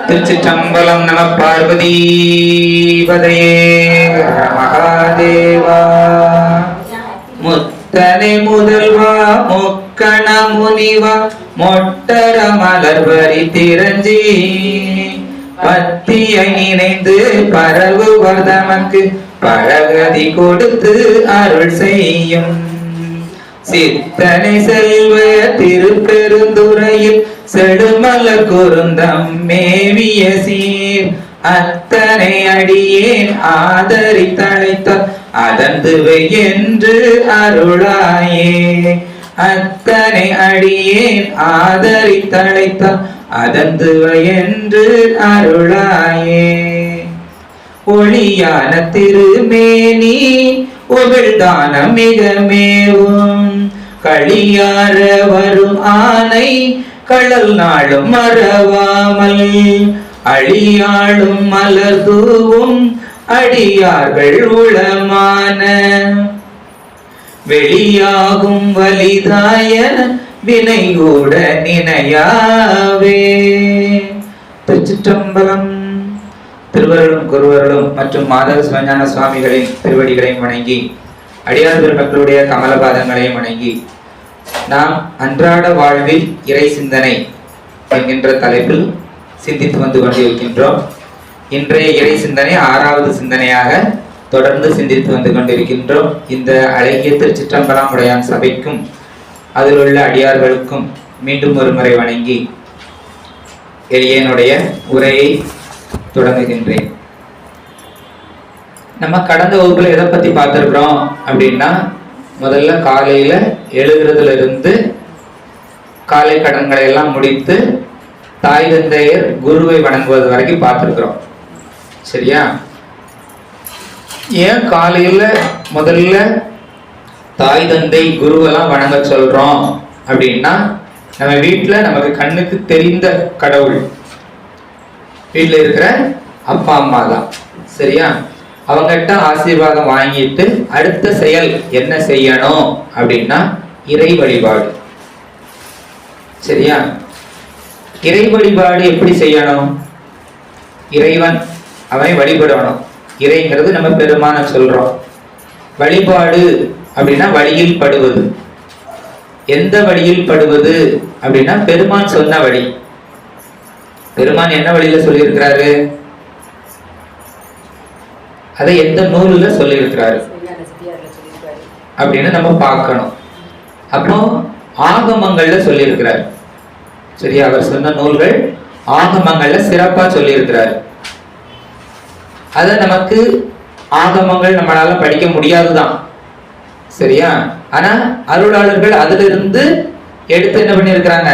திருச்சிற்றம்பலம். நம பார்வதீபதையே மகாதேவா. முத்தனை முதல்வா முக்கண முனிவா மொட்டர மலர்வரி திரஞ்சி பத்தியை நினைந்து பரவுவர் தமக்கு பரகதி கொடுத்து அருள் செய்யும் சித்தனை செல்வ திருப்பெருந்துறையில் செடுமலர் குருந்தம் மேவிய சீர் அத்தனை அடியேன் ஆதரித்தழைத்தார் அதந்துவை என்று அருளாயே. அத்தனை அடியேன் ஆதரித்தழைத்தார் அதந்துவை என்று அருளாயே. ஒளியான திருமேனி ஒவிழ்தான மிக மேவும் களியார வரும் ஆனை கடல் நாளும் மறவாமல் அழியாளும் மலர் தூவும் அடியார்கள் உளமான வெளியாகும் வலிதாய வினை கூட நினையாவே. திருச்சிற்றம்பலம். திருவருளும் குருவருளும் மற்றும் மாதவ சிவஞான சுவாமிகளின் திருவடிகளையும் வணங்கி அடியார் பெருமக்களுடைய கமலபாதங்களையும் வணங்கி நாம் அன்றாட வாழ்வில் இறை சிந்தனை என்கின்ற தலைப்பில் சிந்தித்து வந்து கொண்டிருக்கின்றோம். இன்றைய இறை சிந்தனை 6வது சிந்தனையாக தொடர்ந்து சிந்தித்து வந்து கொண்டிருக்கின்றோம். இந்த அழகிய திருச்சிற்றம்பலம் உடையான் சபைக்கும் அதில் உள்ள அடியார்களுக்கும் மீண்டும் ஒரு முறை வணங்கி எளியனுடைய உரையை தொடங்குகின்றேன். நம்ம கடந்த வகுப்புல எதை பத்தி பார்த்திருக்கிறோம் அப்படின்னா, முதல்ல காலையில எழுதுறதுல இருந்து காலை கடன்களை எல்லாம் முடித்து தாய் தந்தையர் குருவை வணங்குவது வரைக்கும் பார்த்திருக்கிறோம். சரியா? ஏன் காலையில முதல்ல தாய் தந்தை குருவெல்லாம் வணங்க சொல்றோம் அப்படின்னா, நம்ம வீட்டுல நமக்கு கண்ணுக்கு தெரிந்த கடவுள் வீட்டில் இருக்கிற அப்பா அம்மா தான். சரியா? அவங்ககிட்ட ஆசீர்வாதம் வாங்கிட்டு அடுத்த செயல் என்ன செய்யணும் அப்படின்னா இறை வழிபாடு. சரியா? இறை வழிபாடு எப்படி செய்யணும்? இறைவன் அவனை வழிபடணும். இறைங்கிறது நம்ம பெருமான சொல்றோம். வழிபாடு அப்படின்னா வழியில் படுவது. எந்த வழியில் படுவது அப்படின்னா பெருமான் சொன்ன வழி. பெருமான் என்ன வழியில சொல்லி இருக்கிறாரு, அதை எந்த நூல்ல சொல்லி இருக்கிறாரு அப்படின்னு நம்ம பார்க்கணும். அப்போ ஆகமங்கள்ல சொல்லி இருக்கிறார். சரியா? அவர் சொன்ன நூல்கள் ஆகமங்கள்ல சிறப்பா சொல்லி இருக்கிறார். அத நமக்கு ஆகமங்கள் நம்மளால படிக்க முடியாதுதான். சரியா? ஆனா அருளாளர்கள் அதுல இருந்து எடுத்து என்ன பண்ணி இருக்கிறாங்க,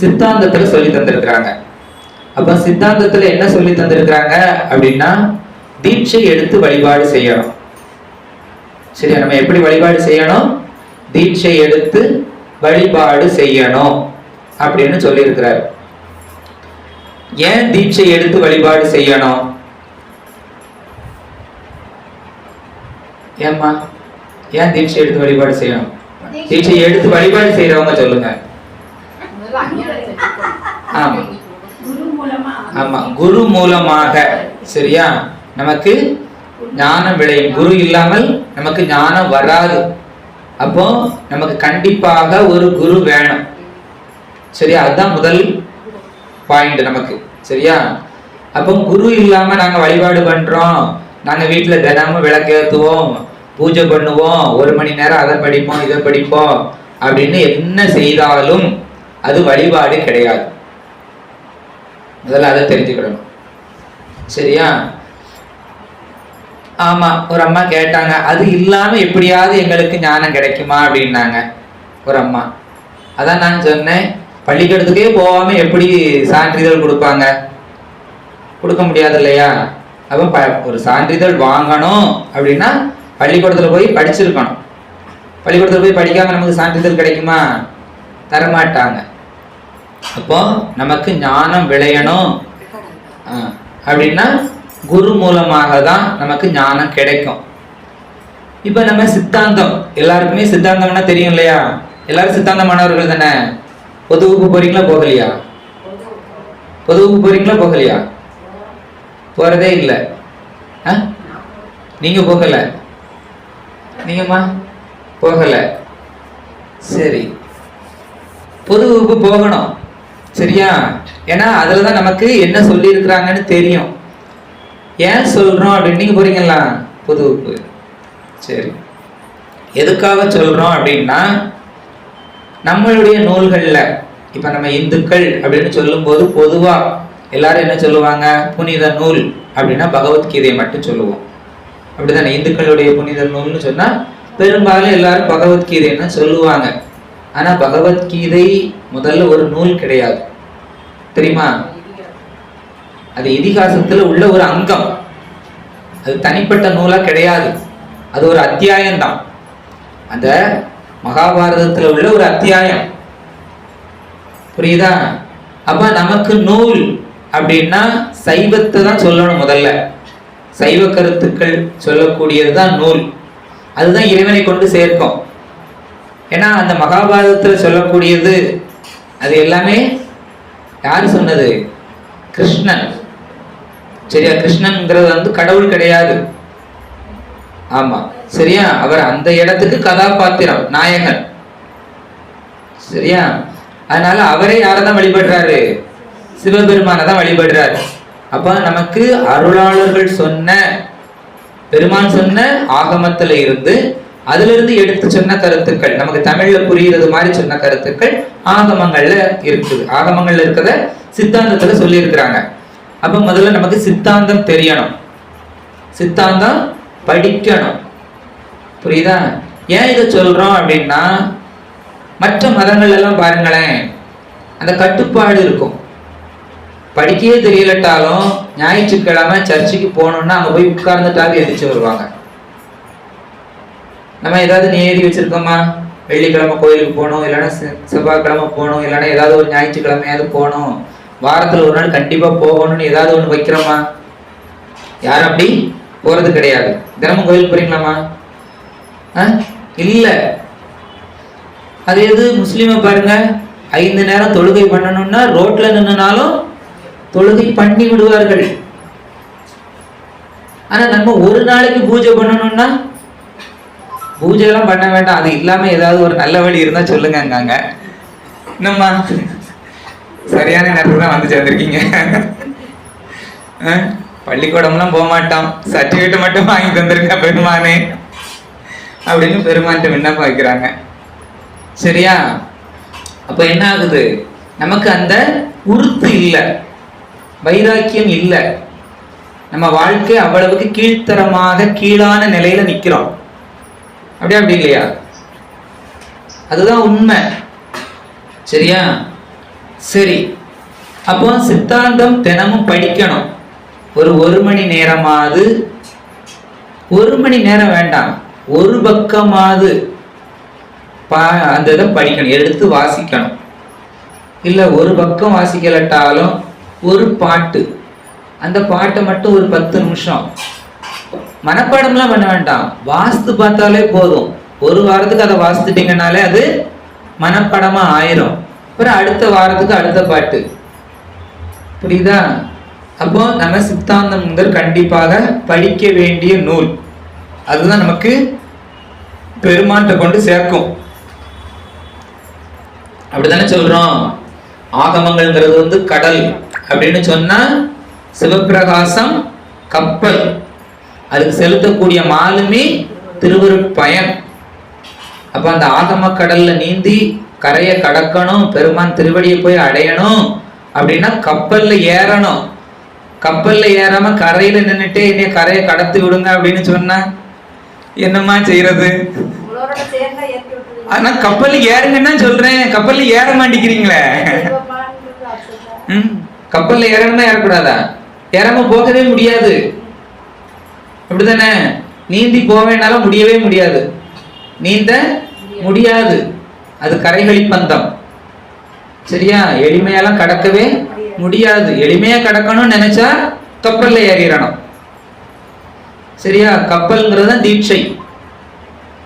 சித்தாந்தத்துல சொல்லி தந்திருக்கிறாங்க. அப்ப சித்தாந்தத்துல என்ன சொல்லி தந்திருக்கிறாங்க அப்படின்னா, தீட்சை எடுத்து வழிபாடு செய்யணும். சரியா? நம்ம எப்படி வழிபாடு செய்யணும்? தீட்சை எடுத்து வழிபாடு செய்யணும் அப்படின்னு சொல்லி இருக்கிறார். ஏன் தீட்சை எடுத்து வழிபாடு செய்யணும்? ஏம்மா, ஏன் தீட்சை எடுத்து வழிபாடு செய்யணும்? தீட்சை எடுத்து வழிபாடு செய்யறவங்க சொல்லுங்க. ஆமா ஆமா, குரு மூலமாக. சரியா? நமக்கு ஞானம் விளையும். குரு இல்லாமல் நமக்கு ஞானம் வராது. அப்போ நமக்கு கண்டிப்பாக ஒரு குரு வேணும். சரியா? அதுதான் முதல் பாயிண்ட் நமக்கு. சரியா? அப்போ குரு இல்லாம நாங்க வழிபாடு பண்றோம், நாங்க வீட்டுல தினமும் விளக்கேற்றுவோம், பூஜை பண்ணுவோம், 1 மணி நேரம் அதை படிப்போம் இதை படிப்போம் அப்படின்னு என்ன செய்தாலும் அது வழிபாடு கிடையாது. முதல்ல அதை தெரிஞ்சுக்கிடணும். சரியா? ஆமா, ஒரு அம்மா கேட்டாங்க, அது இல்லாம எப்படியாவது எங்களுக்கு ஞானம் கிடைக்குமா அப்படின்னாங்க ஒரு அம்மா. அதான் நான் சொன்னேன், பள்ளிக்கூடத்துக்கே போகாம எப்படி சான்றிதழ் கொடுப்பாங்க? கொடுக்க முடியாது இல்லையா? அப்ப ஒரு சான்றிதழ் வாங்கணும் அப்படின்னா பள்ளிக்கூடத்துல போய் படிச்சிருக்கணும். பள்ளிக்கூடத்துல போய் படிக்காம நமக்கு சான்றிதழ் கிடைக்குமா? தரமாட்டாங்க. அப்போ நமக்கு ஞானம் விளையணும் அப்படின்னா குரு மூலமாக தான் நமக்கு ஞானம் கிடைக்கும். இப்ப நம்ம சித்தாந்தம், எல்லாருக்குமே சித்தாந்தம்னா தெரியும் இல்லையா? எல்லாரும் சித்தாந்த மாணவர்கள் தானே? பொது வகுப்பு போறீங்களா போகலையா? பொதுவுக்கு போறீங்களா போகலையா? போறதே இல்லை. நீங்க போகல, நீங்கம்மா போகல. சரி, பொது வகுப்பு போகணும் சரியா? ஏன்னா அதுலதான் நமக்கு என்ன சொல்லி இருக்கிறாங்கன்னு தெரியும். ஏன் சொல்றோம் அப்படின்னு நீங்க போறீங்களா பொது வகுப்பு? சரி, எதுக்காக சொல்றோம் அப்படின்னா நம்மளுடைய நூல்கள்ல இப்ப நம்ம இந்துக்கள் அப்படின்னு சொல்லும் போது பொதுவா எல்லாரும் என்ன சொல்லுவாங்க? புனித நூல் அப்படின்னா பகவத்கீதையை மட்டும் சொல்லுவோம். அப்படித்தானே? இந்துக்களுடைய புனித நூல்னு சொன்னா பெரும்பாலும் எல்லாரும் பகவத்கீதைன்னு சொல்லுவாங்க. ஆனா பகவத்கீதை முதல்ல ஒரு நூல் கிடையாது, தெரியுமா? அது இதிகாசத்துல உள்ள ஒரு அங்கம். அது தனிப்பட்ட நூலா கிடையாது, அது ஒரு அத்தியாயம் தான். அந்த மகாபாரதத்துல உள்ள ஒரு அத்தியாயம், புரியுதா? அப்ப நமக்கு நூல் அப்படின்னா சைவத்தை தான் சொல்லணும். முதல்ல சைவ கருத்துக்கள் சொல்லக்கூடியதுதான் நூல். அதுதான் இறைவனை கொண்டு சேர்க்கும். ஏன்னா அந்த மகாபாரதத்துல சொல்லக்கூடியது அது எல்லாமே யாரு சொன்னது? கிருஷ்ணன். சரியா? கிருஷ்ணன்ங்கிறது கடவுள் கிடையாது. ஆமா, சரியா? அவர் அந்த இடத்துக்கு கதாபாத்திரம், நாயகன். சரியா? அதனால அவரே யாரதான் வழிபடுறாரு? சிவபெருமான தான் வழிபடுறாரு. அப்ப நமக்கு அருளாளர்கள் சொன்ன, பெருமான் சொன்ன ஆகமத்துல இருந்து அதுல இருந்து எடுத்து சொன்ன கருத்துக்கள், நமக்கு தமிழ்ல புரியுறது மாதிரி சொன்ன கருத்துக்கள் ஆகமங்கள்ல இருக்குது. ஆகமங்கள்ல இருக்கிறத சித்தாந்தத்துல சொல்லி இருக்கிறாங்க. அப்ப முதல்ல நமக்கு சித்தாந்தம் தெரியணும், சித்தாந்தம் படிக்கணும். புரியுதா? ஏன் இதை சொல்றோம் அப்படின்னா மற்ற மதங்கள் எல்லாம் பாருங்களேன், அந்த கட்டுப்பாடு இருக்கும். படிக்கவே தெரியலட்டாலும் ஞாயிற்றுக்கிழமை சர்ச்சுக்கு போகணும்னா அங்க போய் உட்கார்ந்துட்டாவது எதிர்த்து வருவாங்க. நம்ம ஏதாவது நேரி வச்சிருக்கோமா? வெள்ளிக்கிழமை கோயிலுக்கு போகணும், இல்லைன்னா செவ்வாய்க்கிழமை போகணும், இல்லைன்னா ஏதாவது ஒரு ஞாயிற்றுக்கிழமையாவது போகணும், வாரத்துல ஒரு நாள் கண்டிப்பா போகணும்னு ஏதாவது ஒண்ணு வைக்கிறோமா? யாரும் அப்படி போறது கிடையாது. தினமும் கோயிலுக்கு போறீங்களாமா? இல்ல. அது எது? முஸ்லீமை பாருங்க, 5 நேரம் தொழுகை பண்ணணும்னா ரோட்ல நின்னுனாலும் தொழுகை பண்ணி விடுவார்கள். ஆனா நம்ம ஒரு நாளைக்கு பூஜை பண்ணணும்னா பூஜை எல்லாம் பண்ண வேண்டாம், அது இல்லாம ஏதாவது ஒரு நல்ல வழி இருந்தா சொல்லுங்க. என்னம்மா சரியான நேரத்துல தான் வந்து சேர்ந்திருக்கீங்க. பள்ளிக்கூடம்லாம் போக மாட்டோம், சர்டிபிகேட் மட்டும் வாங்கி தந்திருக்க பெருமானே அப்படின்னு பெருமான்கிட்ட விண்ணப்பம் வைக்கிறாங்க. சரியா? அப்ப என்ன ஆகுது? நமக்கு அந்த உறுத்து இல்லை, வைராக்கியம் இல்லை. நம்ம வாழ்க்கை அவ்வளவுக்கு கீழ்த்தரமாக கீழான நிலையில நிக்கிறோம். அப்படியா? அப்படி இல்லையா? அதுதான் உண்மை. சரியா? சரி, அப்போ சித்தாந்தம் தினமும் படிக்கணும். ஒரு மணி நேரமாவது, 1 மணி நேரம் வேண்டாம், ஒரு பக்கமாவது அந்த இதை படிக்கணும், எடுத்து வாசிக்கணும். இல்ல ஒரு பக்கம் வாசிக்கலட்டாலும் ஒரு பாட்டு, அந்த பாட்டை மட்டும் ஒரு 10 நிமிஷம். மனப்பாடம்லாம் பண்ண வேண்டாம், வாசித்து பார்த்தாலே போதும். ஒரு வாரத்துக்கு அதை வாசித்துட்டீங்கன்னாலே அது மனப்பாடமா ஆயிரும். அப்புறம் அடுத்த வாரத்துக்கு அடுத்த பாட்டு. புரியுதா? அப்போ நம்ம சித்தாந்தம் கண்டிப்பாக படிக்க வேண்டிய நூல். அதுதான் நமக்கு பெருமான்கிட்ட கொண்டு சேர்க்கும். அப்படித்தானே சொல்றோம்? ஆகமங்கள்ங்கிறது கடல் அப்படின்னு சொன்னா சிவப்பிரகாசம் கப்பல், அதுக்கு செலுத்தக்கூடிய மாலுமி திருவருட்பயன். அப்ப அந்த ஆகம கடல்ல நீந்தி கரையை கடக்கணும், பெருமான் திருவடியை போய் அடையணும் அப்படின்னா கப்பல்ல ஏறணும். கப்பல்ல ஏறாம கரையில நின்றுட்டு என்னைய கரையை கடத்தி விடுங்க அப்படின்னு சொன்னா என்னமா செய்யறது? ஆனா கப்பல்ல ஏறுங்கன்னா சொல்றேன், கப்பல்ல ஏற மாட்டேங்கிறீங்களே. கப்பல்ல ஏறணும்னா ஏறக்கூடாதா? ஏறாம போகவே முடியாது. அப்படித்தானே? நீந்தி போவேனாலும் முடியவே முடியாது, நீந்த முடியாது. அது கரைகளி பந்தம். சரியா? எளிமையெல்லாம் கடக்கவே முடியாது. எளிமையா கடக்கணும்னு நினைச்சா கப்பல்ல ஏறிடணும். சரியா? கப்பல்ங்கிறது தீட்சை.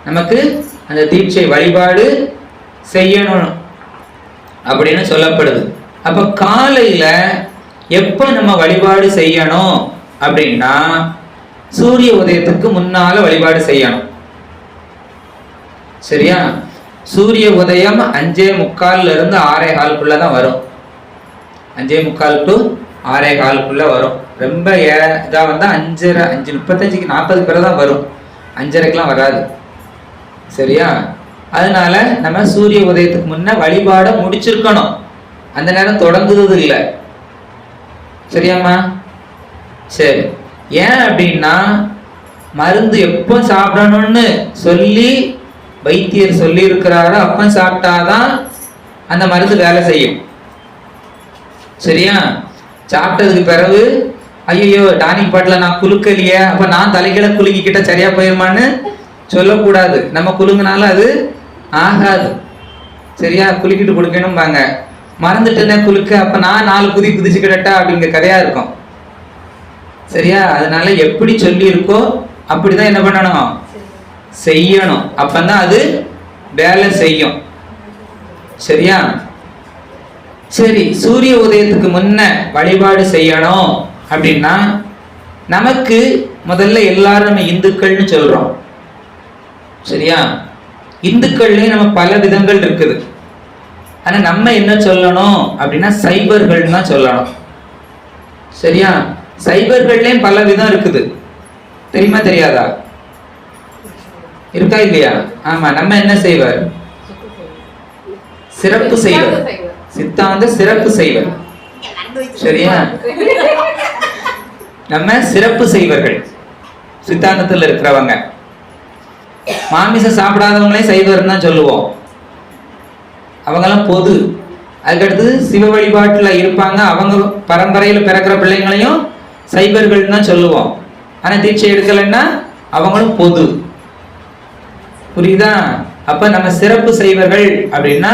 நமக்கு அந்த தீட்சை வழிபாடு செய்யணும் அப்படின்னு சொல்லப்படுது. அப்ப காலையில எப்ப நம்ம வழிபாடு செய்யணும் அப்படின்னா சூரிய உதயத்துக்கு முன்னால வழிபாடு செய்யணும். சரியா? சூரிய உதயம் 5:45 6:15 தான் வரும். 5:45 to 6:15 வரும். ரொம்ப இதா வந்தா 5:30 5:35 40 பிறகு தான் வரும். 5:30க்கெல்லாம் வராது. சரியா? அதனால நம்ம சூரிய உதயத்துக்கு முன்ன வழிபாட முடிச்சிருக்கணும். அந்த நேரம் தொடங்குறது இல்லை. சரியாம்மா? சரி. ஏன் அப்படின்னா மருந்து எப்போ சாப்பிடணும்னு சொல்லி வைத்தியர் சொல்லி இருக்கிறாரோ அப்ப சாப்பிட்டாதான் அந்த மருந்து வேலை செய்யும். சரியா? சாப்பிட்டதுக்கு பிறகு ஐயோ டானிக் பாட்டில் நான் குலுக்கலையே, அப்ப நான் தலைகளை குலுக்கிக்கிட்ட சரியா போயிருமான்னு சொல்லக்கூடாது. நம்ம குலுங்கினாலும் அது ஆகாது. சரியா? குலுக்கிட்டு கொடுக்கணும்பாங்க. மறந்துட்டேனே குலுக்க, அப்ப நான் 4 குதி குதிச்சுக்கிட்டா அப்படிங்கிற கதையா இருக்கும். சரியா? அதனால எப்படி சொல்லி இருக்கோ அப்படிதான் என்ன பண்ணணும், செய்யணும். அப்பதான் அது வேலை செய்யும். சரியா? சரி, சூரிய உதயத்துக்கு முன்ன வழிபாடு செய்யணும் அப்படின்னா நமக்கு முதல்ல எல்லாரும் நம்ம இந்துக்கள்னு சொல்றோம். சரியா? இந்துக்கள்லயும் நம்ம பல விதங்கள் இருக்குது. ஆனா நம்ம என்ன சொல்லணும் அப்படின்னா சைவர்கள் தான் சொல்லணும். சரியா? சைவர்கள்லயும் பல விதம் இருக்குது. தெரியுமா தெரியாதா? இருக்கா இல்லையா? ஆமா. நம்ம என்ன செய்வர்? சிறப்பு செய்வர். சித்தாந்த சிறப்பு செய்வர். சரியா? நம்ம சிறப்பு செய்வர்கள் சித்தாந்தத்தில் இருக்கிறவங்க. மாமிசம் சாப்பிடாதவங்களே சைவர் தான் சொல்லுவோம். அவங்கெல்லாம் பொது. அதுக்கடுத்து சிவ வழிபாட்டுல இருப்பாங்க, அவங்க பரம்பரையில பிறக்கிற பிள்ளைங்களையும் சைவர்கள் தான் சொல்லுவோம். ஆனா தீட்சை எடுக்கலைன்னா அவங்களும் பொது. புரியுதா? அப்ப நம்ம சிறப்பு செய்வர்கள் அப்படின்னா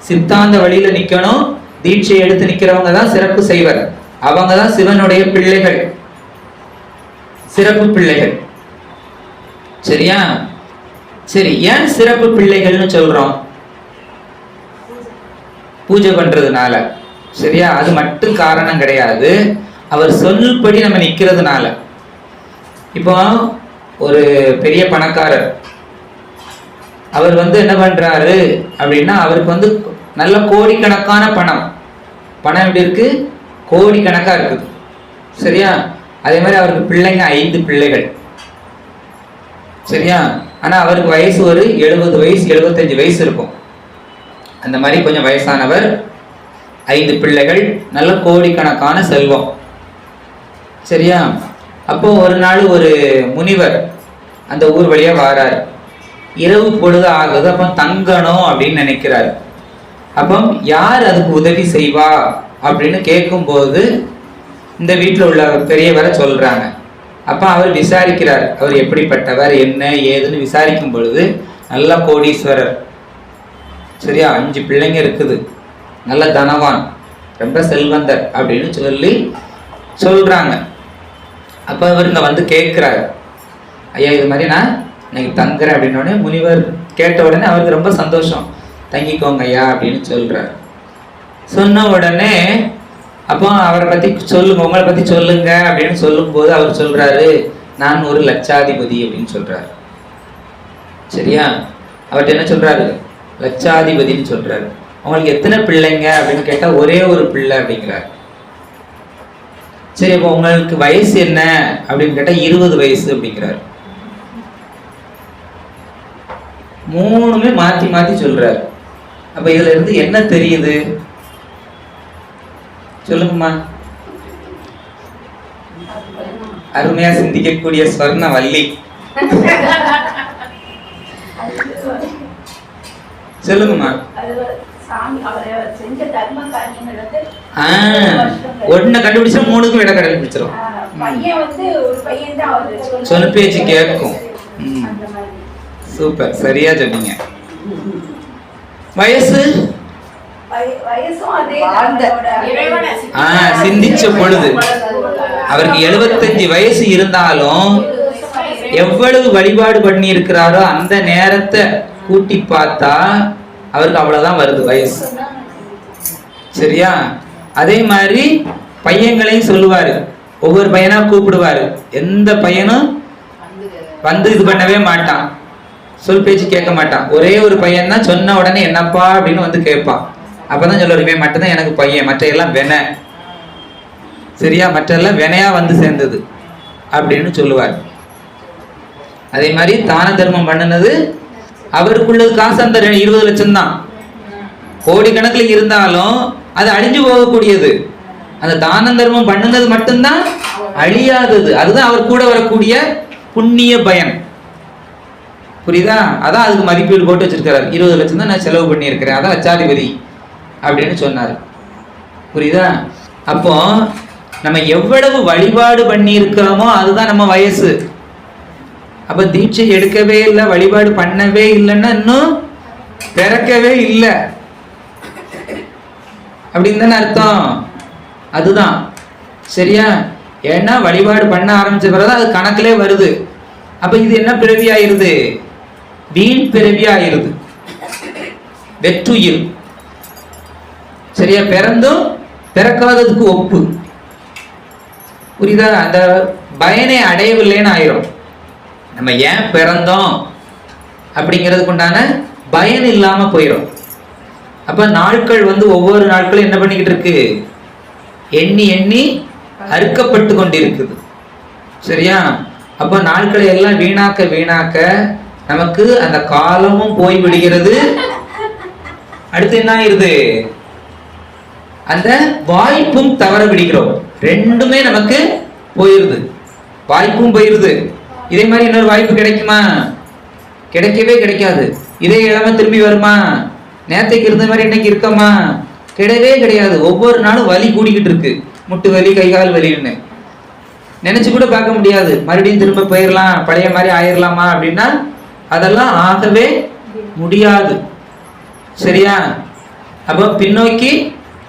சித்தாந்த வழியில நிக்கணும். தீட்சை எடுத்து நிக்கிறவங்க தான் சிறப்பு செய்வர். அவங்க தான் சிவனுடைய பிள்ளைகள், சிறப்பு பிள்ளைகள். சரியா? சரி, ஏன் சிறப்பு பிள்ளைகள்னு சொல்றோம்? பூஜை பண்றதுனால. சரியா? அது மட்டும் காரணம் கிடையாது, அவர் சொல்படி நம்ம நிக்கிறதுனால. இப்போ ஒரு பெரிய பணக்காரர், அவர் என்ன பண்றாரு அப்படின்னா அவருக்கு நல்ல கோடிக்கணக்கான பணம் எப்படி இருக்கு? கோடிக்கணக்கா இருக்குது. சரியா? அதே மாதிரி அவருக்கு பிள்ளைங்க 5 பிள்ளைகள். சரியா? ஆனா அவருக்கு வயசு ஒரு 70 வயசு 75 வயசு இருக்கும். அந்த மாதிரி கொஞ்சம் வயசானவர், 5 பிள்ளைகள், நல்ல கோடிக்கணக்கான செல்வம். சரியா? அப்போ ஒரு நாள் ஒரு முனிவர் அந்த ஊர் வழியா வாராரு. இரவு பொழுது ஆகுது. அப்போ தங்கணும் அப்படின்னு நினைக்கிறாரு. அப்போ யார் அதுக்கு உதவி செய்வா அப்படின்னு கேட்கும்போது இந்த வீட்டில் உள்ள பெரியவரை சொல்றாங்க. அப்ப அவர் விசாரிக்கிறார், அவர் எப்படிப்பட்டவர் என்ன ஏதுன்னு விசாரிக்கும் பொழுது நல்ல கோடீஸ்வரர். சரியா? 5 பிள்ளைங்க இருக்குது, நல்ல தனவான், ரொம்ப செல்வந்தர் அப்படின்னு சொல்லி சொல்றாங்க. அப்ப அவர் இங்க கேட்கிறாரு, ஐயா இது மாதிரி நான் இன்னைக்கு தங்குறேன் அப்படின்னோடனே முனிவர் கேட்ட உடனே அவருக்கு ரொம்ப சந்தோஷம். தங்கிக்கோங்க ஐயா அப்படின்னு சொல்றாரு. சொன்ன உடனே அப்போ அவரை பத்தி சொல்லுங்க, உங்களை பத்தி சொல்லுங்க அப்படின்னு சொல்லும் போது அவர் சொல்றாரு, நான் ஒரு லட்சாதிபதி அப்படின்னு சொல்றாரு. சரியா? அவர்கிட்ட என்ன சொல்றாரு? லட்சாதிபதினு சொல்றாரு. உங்களுக்கு எத்தனை பிள்ளைங்க அப்படின்னு கேட்டா ஒரே ஒரு பிள்ளை அப்படிங்கிறார். சரி, அப்போ உங்களுக்கு வயசு என்ன அப்படின்னு கேட்டா 20 வயசு அப்படிங்கிறார். 3மே மாத்தி மாத்தி சொல்றாரு. அப்ப இதுல இருந்து என்ன தெரியுது சொல்லுங்கம்மா? அருமையா சிந்திக்கக்கூடிய ஸ்வர்ண வள்ளி. சொல்லுங்கம்மா. ஒன்ன கண்டுபிடிச்சா 3க்கும் விட கண்டுபிடிச்சிடும். சொல் பேச்சு கேட்கும். சூப்பர், சரியா சொன்னீங்க. வயசு சிந்திச்ச பொழுது அவருக்கு 75 வயசு இருந்தாலும் எவ்வளவு வழிபாடு பண்ணி இருக்கிறாரோ அந்த நேரத்தை கூட்டி பார்த்தா அவருக்கு அவ்வளவுதான் வருது வயசு. சரியா? அதே மாதிரி பையங்களையும் சொல்லுவாரு, ஒவ்வொரு பையனா கூப்பிடுவாரு. எந்த பையனும் வந்து இது பண்ணவே மாட்டான், சொல் பேச்சு கேட்க மாட்டான். ஒரே ஒரு பையன் தான் சொன்ன உடனே என்னப்பா அப்படின்னு வந்து கேட்பான். அப்பதான் சொல்லுவார், இவன் மட்டும்தான் எனக்கு பையன், மற்ற எல்லாம் வென. சரியா, மற்றெல்லாம் வெனையா வந்து சேர்ந்தது அப்படின்னு சொல்லுவார். அதே மாதிரி தான தர்மம் பண்ணினது அவருக்குள்ளது காசு அந்த 20 லட்சம் தான். கோடிக்கணக்கில் இருந்தாலும் அது அழிஞ்சு போகக்கூடியது. அந்த தான தர்மம் பண்ணினது மட்டும்தான் அழியாதது. அதுதான் அவர் கூட வரக்கூடிய புண்ணிய பயன். புரியுதா? அதான் அதுக்கு மதிப்பீடு போட்டு வச்சிருக்கிறார். 20 லட்சம் தான் நான் செலவு பண்ணியிருக்கிறேன், அதான் லட்சாதிபதி அப்படின்னு சொன்னார். புரியுதா? அப்போ நம்ம எவ்வளவு வழிபாடு பண்ணி இருக்கிறோமோ அதுதான் நம்ம வயசு. அப்ப தீட்சை எடுக்கவே இல்லை, வழிபாடு பண்ணவே இல்லைன்னா இன்னும் பிறக்கவே இல்லை அப்படின்னு தானே அர்த்தம். அதுதான் சரியா. ஏன்னா வழிபாடு பண்ண ஆரம்பிச்ச பிறகு அது கணக்கிலே வருது. அப்ப இது என்ன பிறவி ஆயிருது? வீண் பிறவி ஆயிருது, வெற்றுயிர். சரியா, பிறந்தும் பிறக்காததுக்கு ஒப்பு. புரியுதா? அந்த பயனை அடையவில்லைன்னு ஆயிரும். நம்ம ஏன் பிறந்தோம் அப்படிங்கிறதுக்கு உண்டான பயன் இல்லாம போயிடும். அப்ப நாட்கள் வந்து ஒவ்வொரு நாட்களும் என்ன பண்ணிக்கிட்டு இருக்கு? எண்ணி எண்ணி அறுக்கப்பட்டு கொண்டிருக்குது. சரியா? அப்ப நாட்களை எல்லாம் வீணாக்க வீணாக்க நமக்கு அந்த காலமும் போய் விடுகிறது. அடுத்து என்ன ஆயிருது? அந்த வாய்ப்பும் தவற விடுகிறோம். ரெண்டுமே நமக்கு போயிருது, வாய்ப்பும் போயிருது. இதே மாதிரி இன்னொரு வாய்ப்பு கிடைக்குமா? கிடைக்கவே கிடைக்காது. இதே இளமை திரும்பி வருமா? நேத்தைக்கு இருந்த மாதிரி இன்னைக்கு இருக்கமா? கிடையவே கிடையாது. ஒவ்வொரு நாளும் வலி கூடிக்கிட்டு இருக்கு, முட்டு வலி, கைகால் வலின்னு நினைச்சு கூட பார்க்க முடியாது. மறுபடியும் திரும்ப போயிடலாம், பழைய மாதிரி ஆயிரலாமா அப்படின்னா அதெல்லாம் ஆகவே முடியாது. சரியா? அப்போ பின்னோக்கி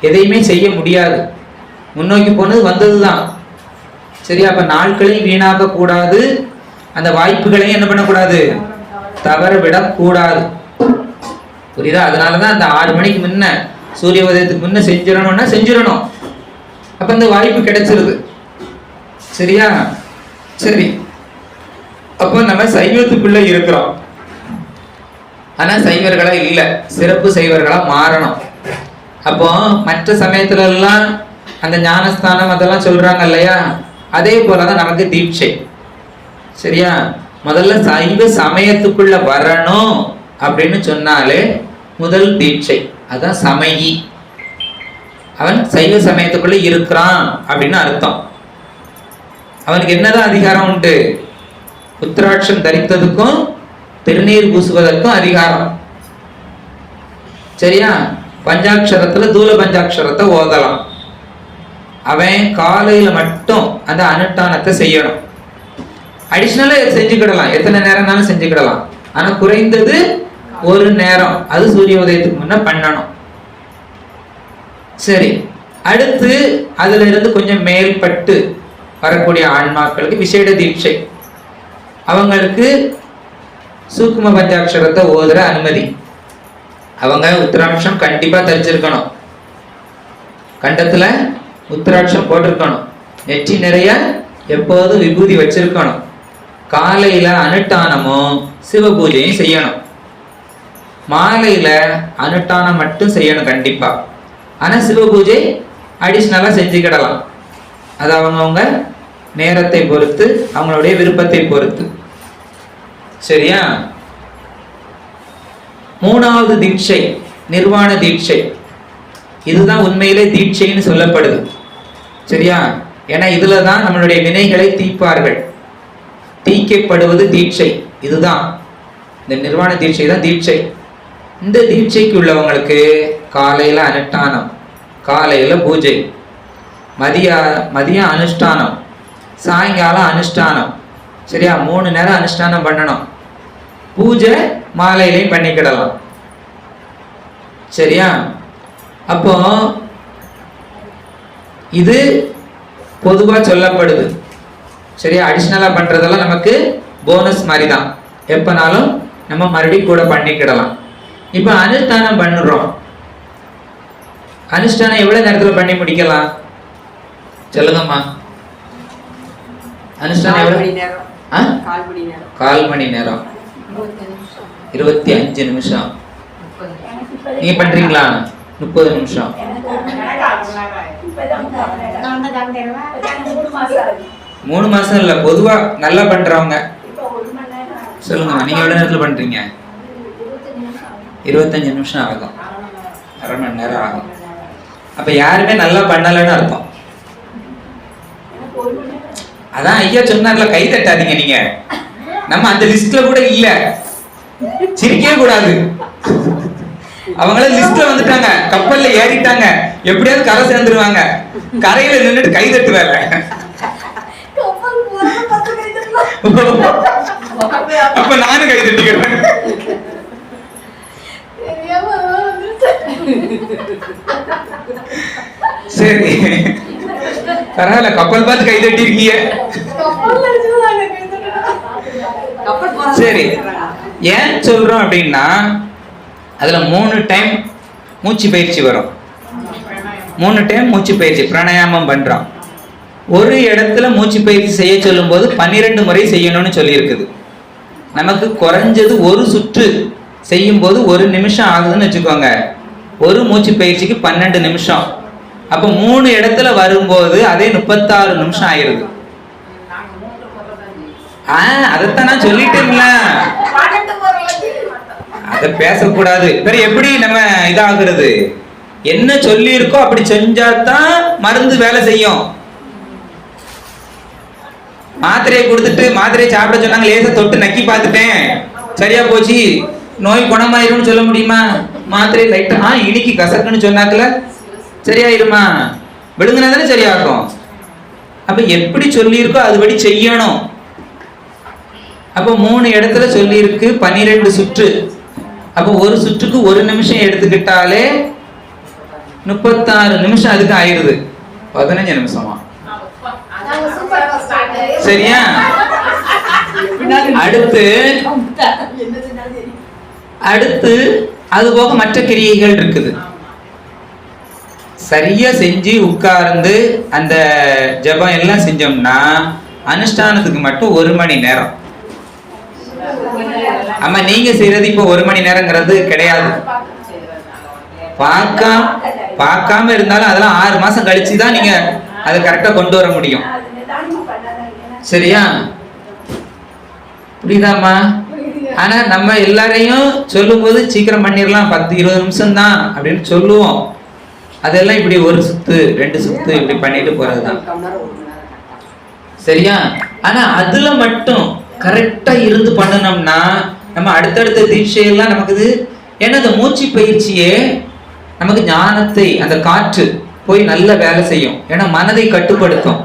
எதையுமே செய்ய முடியாது, முன்னோக்கி போனது வந்ததுதான். சரியா? அப்ப நாட்களையும் வீணாக்க கூடாது, அந்த வாய்ப்புகளையும் என்ன பண்ணக்கூடாது? தவற விடக்கூடாது. புரியுதா? அதனாலதான் அந்த 6 மணிக்கு முன்ன, சூரிய உதயத்துக்கு முன்ன செஞ்சிடணும்னா செஞ்சிடணும். அப்ப இந்த வாய்ப்பு கிடைச்சிருது. சரியா? சரி, அப்போ நம்ம சைவத்துக்குள்ள இருக்கிறோம், ஆனா சைவர்களா இல்ல, சிறப்பு சைவர்களா மாறணும். அப்போ மற்ற சமயத்துல எல்லாம் அந்த ஞானஸ்தானம் அதெல்லாம் சொல்றாங்க இல்லையா? அதே போலதான் நமக்கு தீட்சை. சரியா? முதல்ல சைவ சமயத்துக்குள்ள வரணும் அப்படின்னு சொன்னாலே முதல் தீட்சை, அதான் சமயி. அவன் சைவ சமயத்துக்குள்ள இருக்கிறான் அப்படின்னு அர்த்தம். அவனுக்கு என்னதான் அதிகாரம் உண்டு? உத்திராட்சம் தரித்ததுக்கும் திருநீர் பூசுவதற்கும் அதிகாரம். சரியா? பஞ்சாட்சரத்துல தூல பஞ்சாட்சரத்தை ஓதலாம். அவன் காலையில மட்டும் அந்த அனுஷ்டானத்தை செய்யணும். அடிஷனலா செஞ்சுக்கிடலாம், எத்தனை நேரம்னாலும் செஞ்சுக்கிடலாம். ஆனா குறைந்தது ஒரு நேரம், அது சூரிய உதயத்துக்கு முன்ன பண்ணணும். சரி, அடுத்து அதுல இருந்து கொஞ்சம் மேல்பட்டு வரக்கூடிய ஆன்மாக்களுக்கு விசேட தீட்சை. அவங்களுக்கு சூக்கும பஞ்சாட்சரத்தை ஓதுற அனுமதி. அவங்க உத்திராட்சம் கண்டிப்பா தரிச்சிருக்கணும், கண்டத்துல உத்திராட்சம் போட்டிருக்கணும், நெற்றி நிறைய எப்போதும் விபூதி வச்சிருக்கணும், காலையில அனுஷ்டானமும் சிவ பூஜையும் செய்யணும், மாலையில அனுஷ்டானம் மட்டும் செய்யணும் கண்டிப்பா. ஆனா சிவ பூஜை அடிஷ்னலா செஞ்சுக்கிடலாம். அது அவங்கவுங்க நேரத்தை பொறுத்து, அவங்களுடைய விருப்பத்தை பொறுத்து. சரியா? மூணாவது தீட்சை நிர்வாண தீட்சை. இதுதான் உண்மையிலே தீட்சைன்னு சொல்லப்படுது. சரியா? ஏன்னா இதுலதான் நம்மளுடைய வினைகளை தீர்ப்பார்கள், தீர்க்கப்படுவது தீட்சை. இதுதான் இந்த நிர்வாண தீட்சை தான் தீட்சை. இந்த தீட்சைக்கு உள்ளவங்களுக்கு காலையில அனுஷ்டானம், காலையில பூஜை, மதியம் அனுஷ்டானம், சாயங்காலம் அனுஷ்டானம். சரியா? 3 நேரம் அனுஷ்டானம் பண்ணணும். பூஜை மாலையிலையும் பண்ணிக்கிடலாம். சரியா? அப்போ இது பொதுவா சொல்லப்படுது. சரியா? அடிஷ்னலா பண்றதெல்லாம் நமக்கு போனஸ் மாதிரி தான், எப்பனாலும் நம்ம மறுபடியும் கூட பண்ணிக்கிடலாம். இப்ப அனுஷ்டானம் பண்ணுறோம். அனுஷ்டானம் எவ்வளவு நேரத்துல பண்ணி முடிக்கலாம்? சொல்லுங்கம்மா. அனுஷ்டானம் எவ்வளவு? கால் மணி நேரம், 25 நிமிஷம். நீங்க பண்றீங்களா? 30 நிமிஷம். 3 மாசம் இல்ல, பொதுவா நல்லா பண்றவங்க சொல்லுங்க. நீங்க எவ்வளவு நேரத்துல பண்றீங்க? 25 நிமிஷம் ஆகும், அரை மணி நேரம் ஆகும். அப்ப யாருமே நல்லா பண்ணலன்னு அர்த்தம். அதான் ஐயா சொன்னார்ல, கை தட்டாதீங்க. நீங்க நம்ம அந்த லிஸ்ட்ல கூட இல்ல, சிரிக்கவே கூடாது. அவங்கள லிஸ்ட்ல வந்துட்டாங்க, கப்பல்ல ஏறிட்டாங்க, எப்படியாவது கரை சேர்ந்துருவாங்க. கரையில நின்னுட்டு கை தட்டு வேலை. அப்ப நானும் கை தட்டிக்கிறேன். சரி, பரவாயில்ல, கப்பல் பார்த்து கை தட்டி இருக்கீங்க. சரி, ஏன் சொல்றோம் அப்படின்னா, அதுல 3 டைம் மூச்சு பயிற்சி வரும். 3 டைம் மூச்சு பயிற்சி பிராணாயாமம் பண்றோம். ஒரு இடத்துல மூச்சு பயிற்சி செய்ய சொல்லும் போது 12 முறை செய்யணும்னு சொல்லி இருக்குது. நமக்கு குறைஞ்சது ஒரு சுற்று செய்யும் போது 1 நிமிஷம் ஆகுதுன்னு வச்சுக்கோங்க. ஒரு மூச்சு பயிற்சிக்கு 12 நிமிஷம். அப்ப 3 இடத்துல வரும்போது அதே 36 நிமிஷம் ஆயிருது. அதைத்தான் நான் சொல்லிட்டேன்ல, அத பேசக்கூடாது. வேற எப்படி நம்ம இதாகிறது? என்ன சொல்லி இருக்கோ அப்படி செஞ்சாதான் மருந்து வேலை செய்யும். மாத்திரையை கொடுத்துட்டு மாத்திரையை சாப்பிட சொன்னாங்க, லேசா தொட்டு நக்கி பார்த்துட்டேன், சரியா போச்சு, நோய் குணமாயிரும்னு சொல்ல முடியுமா? மாத்திரை லைட்டா இனிக்கு கசக்குன்னு சொன்னாக்கல சரியாயிருமா? விழுங்குனா தானே சரியாகும். அப்ப எப்படி சொல்லியிருக்கோ அதுபடி செய்யணும். அப்ப 3 இடத்துல சொல்லியிருக்கு 12 சுற்று. அப்ப ஒரு சுற்றுக்கு 1 நிமிஷம் எடுத்துக்கிட்டாலே 36 நிமிஷம் அதுக்கு ஆயிருது. 15 நிமிஷமா? சரியா? அடுத்து அது போக மற்ற கிரியைகள் இருக்குது. சரியா செஞ்சு உட்கார்ந்து அந்த ஜபம் எல்லாம் செஞ்சோம்னா அனுஷ்டானத்துக்கு மட்டும் 1 மணி நேரம். ஆமா, நீங்க செய்யறது இப்ப 1 மணி நேரங்கிறது கிடையாது. பார்க்காம இருந்தாலும் அதெல்லாம் 6 மாசம் கழிச்சுதான் நீங்க அதை கரெக்டா கொண்டு வர முடியும். சரியா? புரியுதாமா? ஆனா நம்ம எல்லாரையும் சொல்லும் போது சீக்கிரம் பண்ணிடலாம், 10-20 நிமிஷம் தான் அப்படின்னு சொல்லுவோம். அதெல்லாம் இப்படி 1 சுத்து 2 சுத்து இப்படி பண்ணிட்டு போறதுதான். சரியா? ஆனா அதுல மட்டும் கரெக்டா இருந்து பண்ணணும்னா நம்ம அடுத்தடுத்த தீட்சையெல்லாம் நமக்கு இது. ஏன்னா அந்த மூச்சு பயிற்சியே நமக்கு ஞானத்தை, அந்த காற்று போய் நல்ல வேலை செய்யும். ஏன்னா மனதை கட்டுப்படுத்தும்.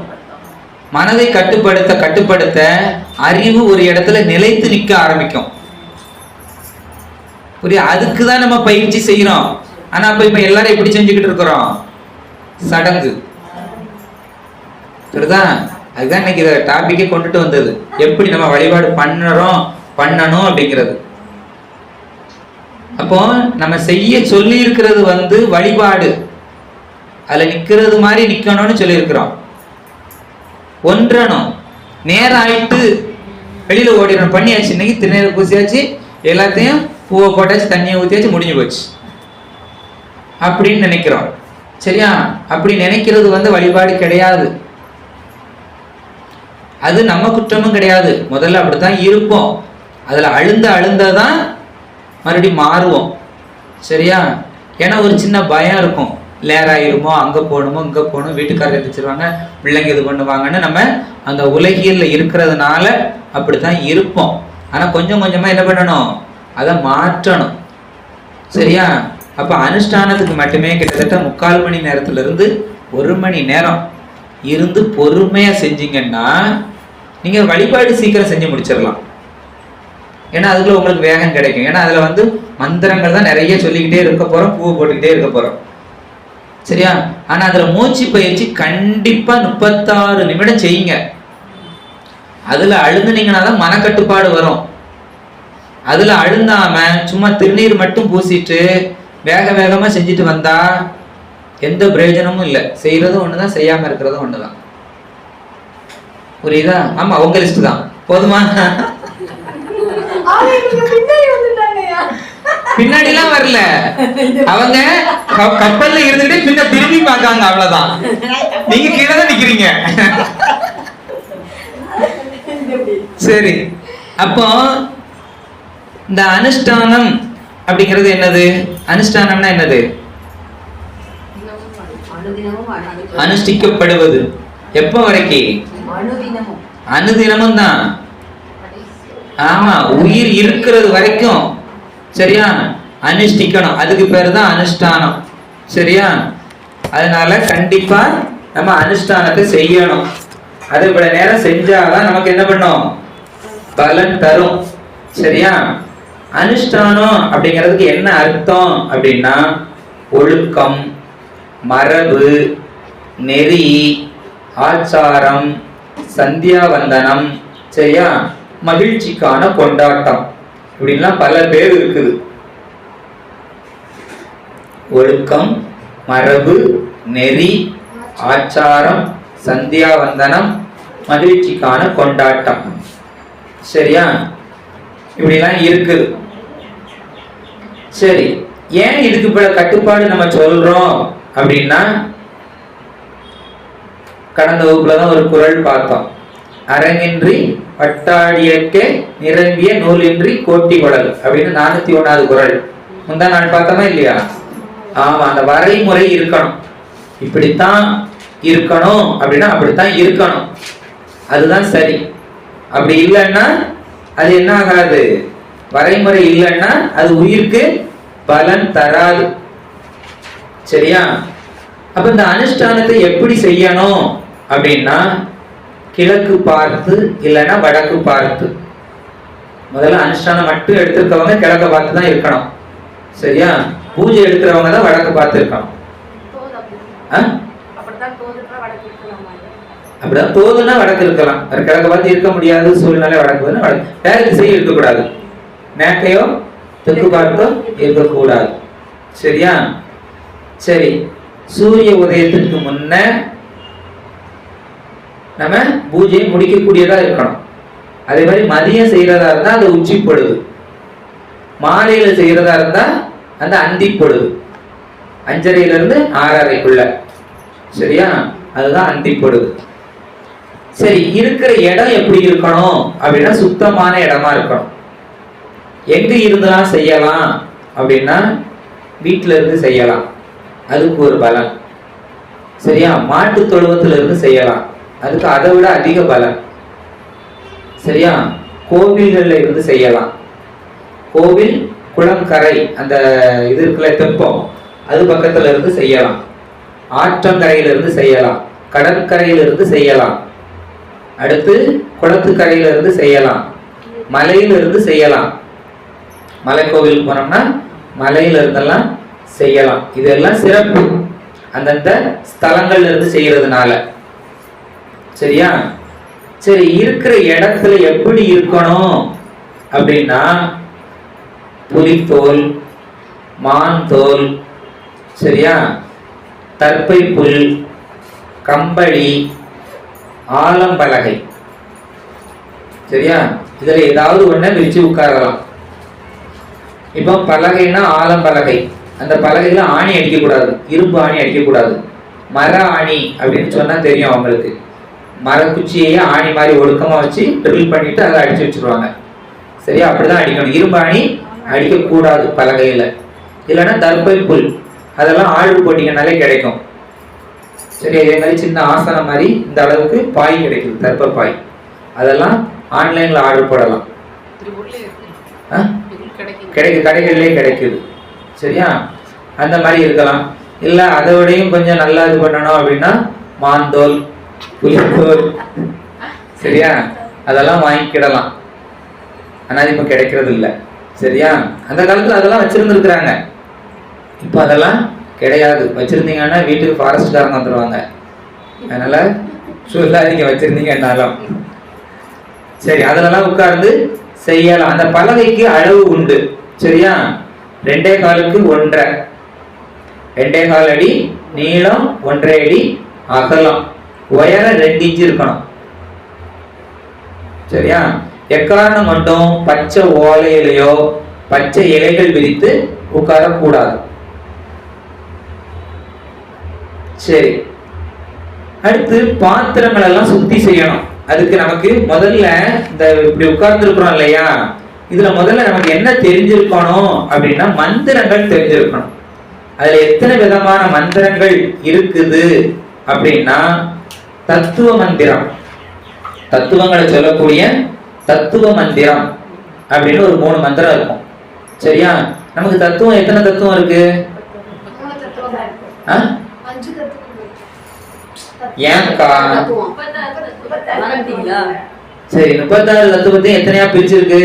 மனதை கட்டுப்படுத்த அறிவு ஒரு இடத்துல நிலைத்து நிற்க ஆரம்பிக்கும். புரியுது? அதுக்குதான் நம்ம பயிற்சி செய்யறோம். ஆனா இப்ப எல்லாரும் எப்படி செஞ்சுக்கிட்டு இருக்கிறோம்? சடங்கு. புரியுதா? அதுதான் இன்னைக்கு இதை டாபிக்கே கொண்டுட்டு வந்தது. எப்படி நம்ம வழிபாடு பண்ணணும் அப்படிங்கிறது. அப்போ நம்ம செய்ய சொல்லி இருக்கிறது வழிபாடு. அதுல நிக்கிறது மாதிரி நிக்கணும்னு சொல்லி இருக்கிறோம். ஒன்றணும். நேரம் ஆயிட்டு வெளியில ஓடிடணும். பண்ணியாச்சு, இன்னைக்கு திருநீரை பூசியாச்சு, எல்லாத்தையும் பூவை போட்டாச்சு, தண்ணியை ஊத்தியாச்சு, முடிஞ்சு போச்சு அப்படின்னு நினைக்கிறோம். சரியா? அப்படி நினைக்கிறது வழிபாடு கிடையாது. அது நம்ம குற்றமும் கிடையாது. முதல்ல அப்படித்தான் இருப்போம். அதுல அழுந்ததான் மறுபடியும் மாறுவோம். சரியா? ஏன்னா ஒரு சின்ன பயம் இருக்கும். லேர் ஆயிருமோ, அங்க போகணுமோ, இங்க போகணும், வீட்டுக்காரர் எதிர்ச்சிருவாங்க, பிள்ளைங்க இது பண்ணுவாங்கன்னு நம்ம அந்த உலகியல்ல இருக்கிறதுனால அப்படித்தான் இருப்போம். ஆனா கொஞ்சம் கொஞ்சமா என்ன பண்ணணும்? அதை மாற்றணும். சரியா? அப்ப அனுஷ்டானத்துக்கு மட்டுமே கிட்டத்தட்ட 3/4 மணி நேரத்துல இருந்து 1 மணி நேரம் இருந்து பொறுமையா செஞ்சீங்கன்னா நீங்க வழிபாடு சீக்கிரம் செஞ்சு முடிச்சிடலாம். ஏன்னா அதுக்குள்ள உங்களுக்கு வேகம் கிடைக்கும். ஏன்னா அதுல மந்திரங்கள் தான் நிறைய சொல்லிக்கிட்டே இருக்க போறோம், பூவை போட்டுக்கிட்டே இருக்க போறோம். சரியா? ஆனா அதுல மூச்சு பயிற்சி கண்டிப்பா 36 நிமிடம் செய்யுங்க. அதுல அழுந்துனீங்கன்னா தான் மனக்கட்டுப்பாடு வரும். அதுல அழுந்தாம சும்மா திருநீர் மட்டும் பூசிட்டு வேகமா செஞ்சுட்டு வந்தா எந்த பிரயோஜனமும் இல்லை. செய்யறதும் ஒண்ணுதான், செய்யாம இருக்கிறதும் ஒண்ணுதான். புரியுதா? ஆமா, உங்க லிஸ்ட் தான். போதுமா? பின்னாடி எல்லாம் வரல, அவங்க கப்பல்ல இருந்துட்டு பின்ன திரும்பி பார்க்காங்க, அவ்வளவுதான். நீங்க கீழே தான் நிக்கிறீங்க. சரி, அப்போ இந்த அனுஷ்டானம் அப்படிங்கிறது என்னது? அனுஷ்டானம்னா என்னது? அனுஷ்டிக்கப்படுவது. எப்ப வரைக்கும்? அனுதினமும் தான். ஆமா, உயிர் இருக்கிறது வரைக்கும். சரியா? அனுஷ்டிக்கணும், அதுக்கு பேரு தான் அனுஷ்டானம். சரியா? அதனால கண்டிப்பா நம்ம அனுஷ்டானத்தை செய்யணும். அது இவ்வளவு நேரம் செஞ்சாதான் நமக்கு என்ன பண்ணும்? பலன் தரும். சரியா? அனுஷ்டானம் அப்படிங்கிறதுக்கு என்ன அர்த்தம் அப்படின்னா, ஒழுக்கம், மரபு, நெறி, ஆச்சாரம், சந்தியாவந்தனம், சரியா, மகிழ்ச்சிக்கான கொண்டாட்டம், இப்படின்லாம் பல பேர் இருக்குது. ஒழுக்கம், மரபு, நெறி, ஆச்சாரம், சந்தியாவந்தனம், மகிழ்ச்சிக்கான கொண்டாட்டம். சரியா? இப்படிலாம் இருக்குது. சரி, ஏன் இதுக்கு பல கட்டுப்பாடு நம்ம சொல்றோம் அப்படின்னா, கடந்த வகுப்புல தான் ஒரு குறள் பார்த்தோம். அரங்கின்றி பட்டாடியற்கே நிரம்பிய நூலின்றி கோட்டி குழல் அப்படின்னு 401வது குறள். முந்தா நாள் பார்த்தோமா இல்லையா? ஆமா, அந்த வரைமுறை இருக்கணும். இப்படித்தான் இருக்கணும் அப்படின்னா அப்படித்தான் இருக்கணும், அதுதான் சரி. அப்படி இல்லைன்னா அது என்ன ஆகாது? வரைமுறை இல்லைன்னா அது உயிருக்கு பலன் தராது. சரியா? அப்ப இந்த அனுஷ்டானத்தை எப்படி செய்யணும் அப்படின்னா, கிழக்கு பார்த்து இல்லைன்னா வடக்கு பார்த்து. முதல்ல அனுஷ்டானம் மட்டும் எடுத்துருக்கவங்க கிழக்க பார்த்து தான் இருக்கணும். சரியா? பூஜை எடுக்கிறவங்க தான் வடக்கு பார்த்து இருக்கணும். அப்படிதான் தோதுனா வடக்கு இருக்கலாம், கிழக்க பார்த்து இருக்க முடியாது சூழ்நிலை வடக்கு வடக்கு. வேற திசையும் இருக்கக்கூடாது, மேற்கையோ தெற்கு பார்த்தோ இருக்கக்கூடாது. சரியா? சரி, சூரிய உதயத்திற்கு முன்ன நம்ம பூஜையை முடிக்கக்கூடியதா இருக்கணும். அதே மாதிரி மதியம் செய்யறதா இருந்தா அது உச்சி பொழுது, மாலையில செய்யறதா இருந்தா அந்த அந்தி பொழுது, 5:30 to 6:30. சரியா? அதுதான் அந்தி பொழுது. சரி, இருக்கிற இடம் எப்படி இருக்கணும் அப்படின்னா, சுத்தமான இடமா இருக்கணும். எங்க இருந்தெல்லாம் செய்யலாம் அப்படின்னா, வீட்டுல இருந்து செய்யலாம், அதுக்கு ஒரு பலன். சரியா? மாட்டு தொழுவத்துல இருந்து செய்யலாம், அதுக்கு அதை விட அதிக பலன். சரியா? கோவில்கள்ல இருந்து செய்யலாம், கோவில் குளங்கரை அந்த இது இருக்குல்ல தெப்பம், அது பக்கத்துல இருந்து செய்யலாம். ஆற்றங்கரையில இருந்து செய்யலாம், கடற்கரையில இருந்து செய்யலாம், அடுத்து குளத்துக்கரையில இருந்து செய்யலாம், மலையில இருந்து செய்யலாம். மலை கோவில் போனோம்னா மலையில இருந்தெல்லாம் செய்யலாம். இதெல்லாம் சிறப்பு அந்தந்த ஸ்தலங்கள்ல இருந்து செய்யறதுனால. சரியா? சரி, இருக்கிற இடத்துல எப்படி இருக்கணும் அப்படின்னா, புலித்தோல், மான் தோல், சரியா, தர்ப்பை புல், கம்பளி, ஆலம்பலகை, சரியா, இதுல ஏதாவது ஒண்ணு விரிச்சு உட்காரலாம். இப்போ பலகைன்னா ஆலம்பலகை, அந்த பலகையில ஆணி அடிக்கக்கூடாது, இரும்பு ஆணி அடிக்கக்கூடாது. மர ஆணி அப்படின்னு சொன்னா தெரியும் அவங்களுக்கு. மரக்குச்சியையே ஆணி மாதிரி ஒழுக்கமா வச்சு ட்ரில் பண்ணிட்டு அதை அடிச்சு வச்சிருவாங்க. சரியா? அப்படிதான் அடிக்கணும், இரும்பு ஆணி அடிக்கக்கூடாது பலகையில. இல்லைன்னா தர்ப்பை புல், அதெல்லாம் ஆழ்வு போட்டிங்கனாலே கிடைக்கும். சரி, இதே மாதிரி சின்ன ஆசனம் மாதிரி இந்த அளவுக்கு பாய் கிடைக்குது, தர்ப்ப பாய், அதெல்லாம் ஆன்லைன்ல ஆர்டர் போடலாம், கிடைக்கு, கடைகள்லேயே கிடைக்குது. சரியா? அந்த மாதிரி இருக்கலாம். இல்லை அதோடையும் கொஞ்சம் நல்லா இது பண்ணணும் அப்படின்னா மாந்தோல், புலித்தோல், சரியா, அதெல்லாம் வாங்கிக்கிடலாம். ஆனால் அது இப்போ கிடைக்கிறது இல்லை. சரியா? அந்த காலத்தில் அதெல்லாம் வச்சிருந்துருக்குறாங்க, இப்போ அதெல்லாம் கிடையாது. வச்சிருந்தீங்கன்னா வீட்டுக்கு ஃபாரஸ்ட்காரங்க வந்துடுவாங்க, அதனால சொல்லாதீங்க வச்சிருந்தீங்கன்னாலும். சரி, அதிலெல்லாம் உட்கார்ந்து செய்யலாம். அந்த பலகைக்கு அளவு உண்டு. சரியா? 2.25 1.5, 2.25 அடி நீளம், 1.5 அடி அகலம், உயரம் 2 இன்ச் இருக்கணும். சரியா? எக்காரணம் கொண்டும் பச்சை ஓலையிலையோ பச்சை இலைகள் விரித்து உட்காரக்கூடாது. சரி, அடுத்து பாத்திரங்கள் எல்லாம் சுத்தி செய்யணும். அதுக்கு நமக்கு முதல்ல இந்த இப்படி உட்கார்ந்து இருக்கிறோம் இல்லையா, இதுல முதல்ல நமக்கு என்ன தெரிஞ்சிருக்கணும் அப்படின்னா மந்திரங்கள் தெரிஞ்சிருக்கணும். அதுல எத்தனை விதமான மந்திரங்கள் இருக்குது அப்படின்னா, தத்துவ மந்திரம், தத்துவங்களை சொல்லக்கூடிய தத்துவ மந்திரம் அப்படின்னு ஒரு 3 மந்திரம் இருக்கும். சரியா? நமக்கு தத்துவம் எத்தனை தத்துவம் இருக்கு? ஏன்கா? சரி, 36 தத்துவத்தையும் எத்தனையா பிரிச்சிருக்கு?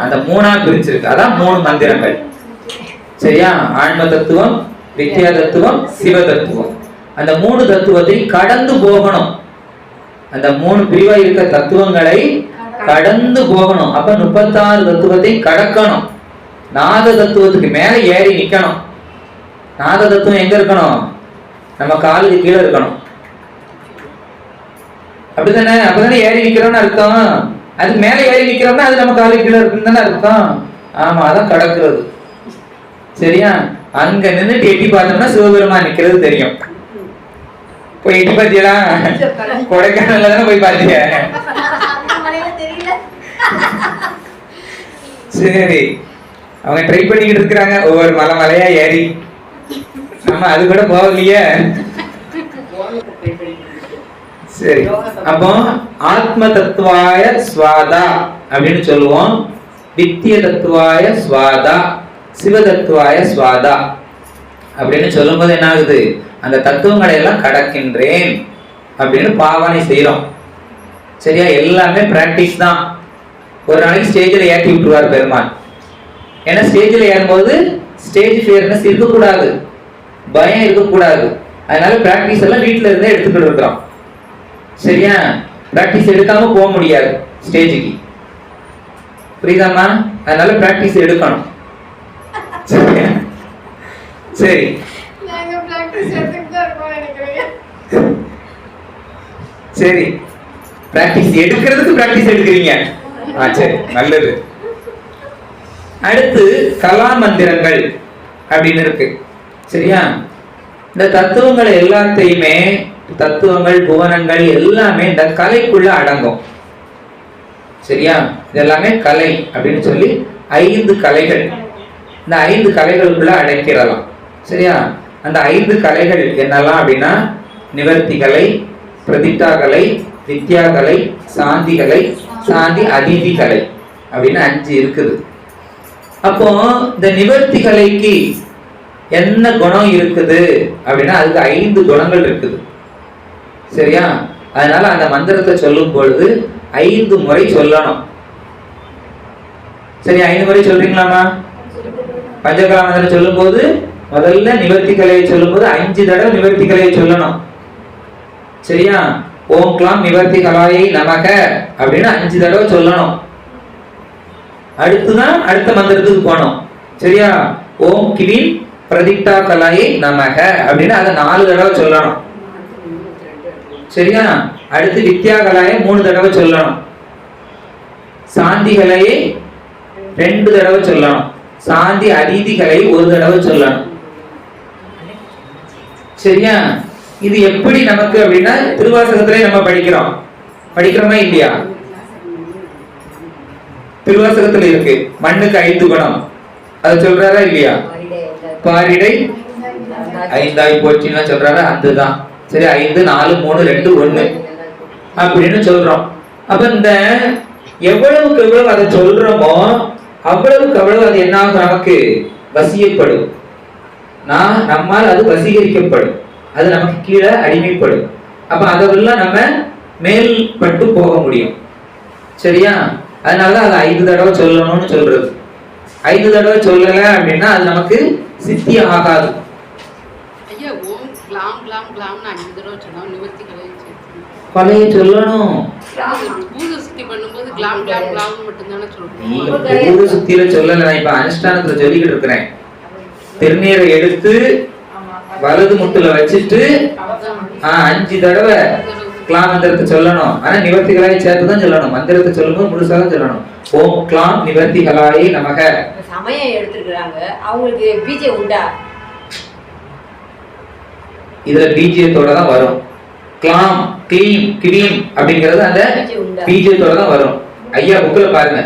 அந்த 3ஆ பிரிச்சிருக்கு. அதான் 3 மந்திரங்கள். சரியா? ஆன்ம தத்துவம், வித்யா தத்துவம், சிவ தத்துவம். அந்த 3 தத்துவத்தை கடந்து போகணும். அந்த 3 பிரிவா இருக்க தத்துவங்களை கடந்து போகணும். அப்ப 36 தத்துவத்தை கடக்கணும். நாத தத்துவத்துக்கு மேல ஏறி நிக்கணும். நாத தத்துவம் எங்க இருக்கணும்? நம்ம காலுக்கு கீழே இருக்கணும். அப்படித்தானே? அப்பதானே ஏறி நிக்கிறோம்னு அர்த்தம். அதுக்கு மேல ஏறி நிக்கிறோம்னா அது நம்ம காலுக்கு கீழே இருக்குன்னு தானே அர்த்தம். ஆமா, அதான் கடக்கிறது. சரியா? அங்க நின்றுட்டு எட்டி பார்த்தோம்னா சிவபெருமான் நிக்கிறது தெரியும். போய் எட்டி பாத்தியா? கொடைக்கானல்ல தானே போய் பாத்தீங்க. சரி, அவங்க ட்ரை பண்ணிக்கிட்டு இருக்கிறாங்க ஒவ்வொரு மலையா ஏறி. ஆமா, அது கூட போகலையே. சரி, அப்போ ஆத்ம தத்துவாய ஸ்வாதா அப்படின்னு சொல்லுவோம், வித்திய தத்துவாய ஸ்வாதா, சிவ தத்துவாய ஸ்வாதா அப்படின்னு சொல்லும் போது என்ன ஆகுது? அந்த தத்துவங்களை எல்லாம் கடக்கின்றேன் அப்படின்னு பாவனை செய்யறோம். சரியா? எல்லாமே பிராக்டிஸ் தான். ஒரு நாளைக்கு ஸ்டேஜில் ஏற்றி விட்டுருவார் பெருமான். ஏன்னா ஸ்டேஜில் ஏறும்போது ஸ்டேஜ் ஃபியர்னஸ் இருக்கக்கூடாது, பயம் இருக்கக்கூடாது. அதனால பிராக்டிஸ் எல்லாம் வீட்டில இருந்தே எடுத்துக்கிட்டு இருக்கிறோம். சரியா? பிராக்டிஸ் எடுக்காம போக முடியாது ஸ்டேஜுக்கு. புரியுதாமா? அதனால பிராக்டிஸ் எடுக்கணும். சரி, சரி, பிராக்டிஸ் எடுக்கிறதுக்கு பிராக்டிஸ் எடுக்கிறீங்க. சரி, நல்லது. அடுத்து கலா மந்திரங்கள் அப்படின்னு இருக்கு. சரியா? இந்த தத்துவங்கள் எல்லாத்தையுமே, தத்துவங்கள் புவனங்கள் எல்லாமே இந்த கலைக்குள்ள அடங்கும். சரியா? இதெல்லாமே கலை அப்படின்னு சொல்லி 5 கலைகள். இந்த 5 கலைகளுக்குள்ள அடக்கிடலாம். சரியா? அந்த 5 கலைகள் என்னெல்லாம் அப்படின்னா, நிவர்த்தி கலை, பிரதிஷ்டா கலை, வித்யா கலை, சாந்தி கலை, சாந்தி அதிதி கலை அப்படின்னு 5 இருக்குது. அப்போ இந்த நிவர்த்தி கலைக்கு என்ன குணம் இருக்குது அப்படின்னா, அதுக்கு 5 குணங்கள் இருக்குது. சரியா? அதனால அந்த மந்திரத்தை சொல்லும் பொழுது 5 முறை சொல்லணும். சரி, 5 முறை சொல்றீங்களாமா? பஞ்சகலா மந்திரம் சொல்லும் போது முதல்ல நிவர்த்தி கலையை சொல்லும் போது 5 தடவை நிவர்த்தி கலையை சொல்லணும். சரியா? ஓம் க்லாம் நிவர்த்தி கலாயை நமக அப்படின்னு 5 தடவை சொல்லணும். அடுத்துதான் அடுத்த மந்திரத்துக்கு போனோம். சரியா? ஓம் கிரீம் பிரதிஷ்டா கலாயை நமக அப்படின்னு அதை 4 தடவை சொல்லணும். சரியா? அடுத்து வித்யா கலாயை 3 தடவை சொல்லணும். சாந்தி கலையை 2 தடவை சொல்லணும். சாந்தி அதிதி கலை 1 தடவை சொல்லணும். சரியா? இது எப்படி நமக்கு அப்படின்னா, திருவாசகத்திலே நம்ம படிக்கிறோமா இல்லையா? திருவாசகத்துல இருக்கு மண்ணுக்கு 5 குணம். அது சொல்றாரா இல்லையா? பாரிடை 5ஆய் போச்சுன்னா சொல்றாரா? அதுதான். சரி, 5 4 3 2 1 அப்படின்னு சொல்றோம். அப்ப இந்த எவ்வளவுக்கு எவ்வளவு அதை சொல்றோமோ அவ்வளவுக்கு அவ்வளவு அது என்ன ஆகும்? நமக்கு வசியப்படும். நம்மால் அது வசீகரிக்கப்படும். அது நமக்கு கீழே அடிமைப்படும். அப்ப அதெல்லாம் நம்ம மேல்பட்டு போக முடியும். சரியா? அதனாலதான் அது 5 தடவை சொல்லணும்னு சொல்றது. 5 தடவை சொல்லல அப்படின்னா அது நமக்கு சித்தி ஆகாது. கலையை சொல்லணும். பூத சுத்தியில சொல்லல, நான் இப்ப அனுஷ்டானத்துல சொல்லிக்கிட்டு இருக்கிறேன். திருநீரை எடுத்து வலது முட்டுல வச்சுட்டு 5 தடவை கிளாம் மந்திரத்தை சொல்லணும். ஆனா நிவர்த்திகளாய் சேர்த்து தான் சொல்லணும். மந்திரத்தை சொல்லும்போது முழுசா தான் சொல்லணும். ஓம் கிளாம் நிவர்த்திகளாயே நமக. சமயம் எடுத்துக்கிறாங்க, அவங்களுக்கு பீஜம் உண்டா? இதுல பீஜத்தோட தான் வரும். கிளாம் கிளீம் கிளீம் அப்படிங்கிறது அந்த பீஜத்தோட தான் வரும். ஐயா புக்ல பாருங்க.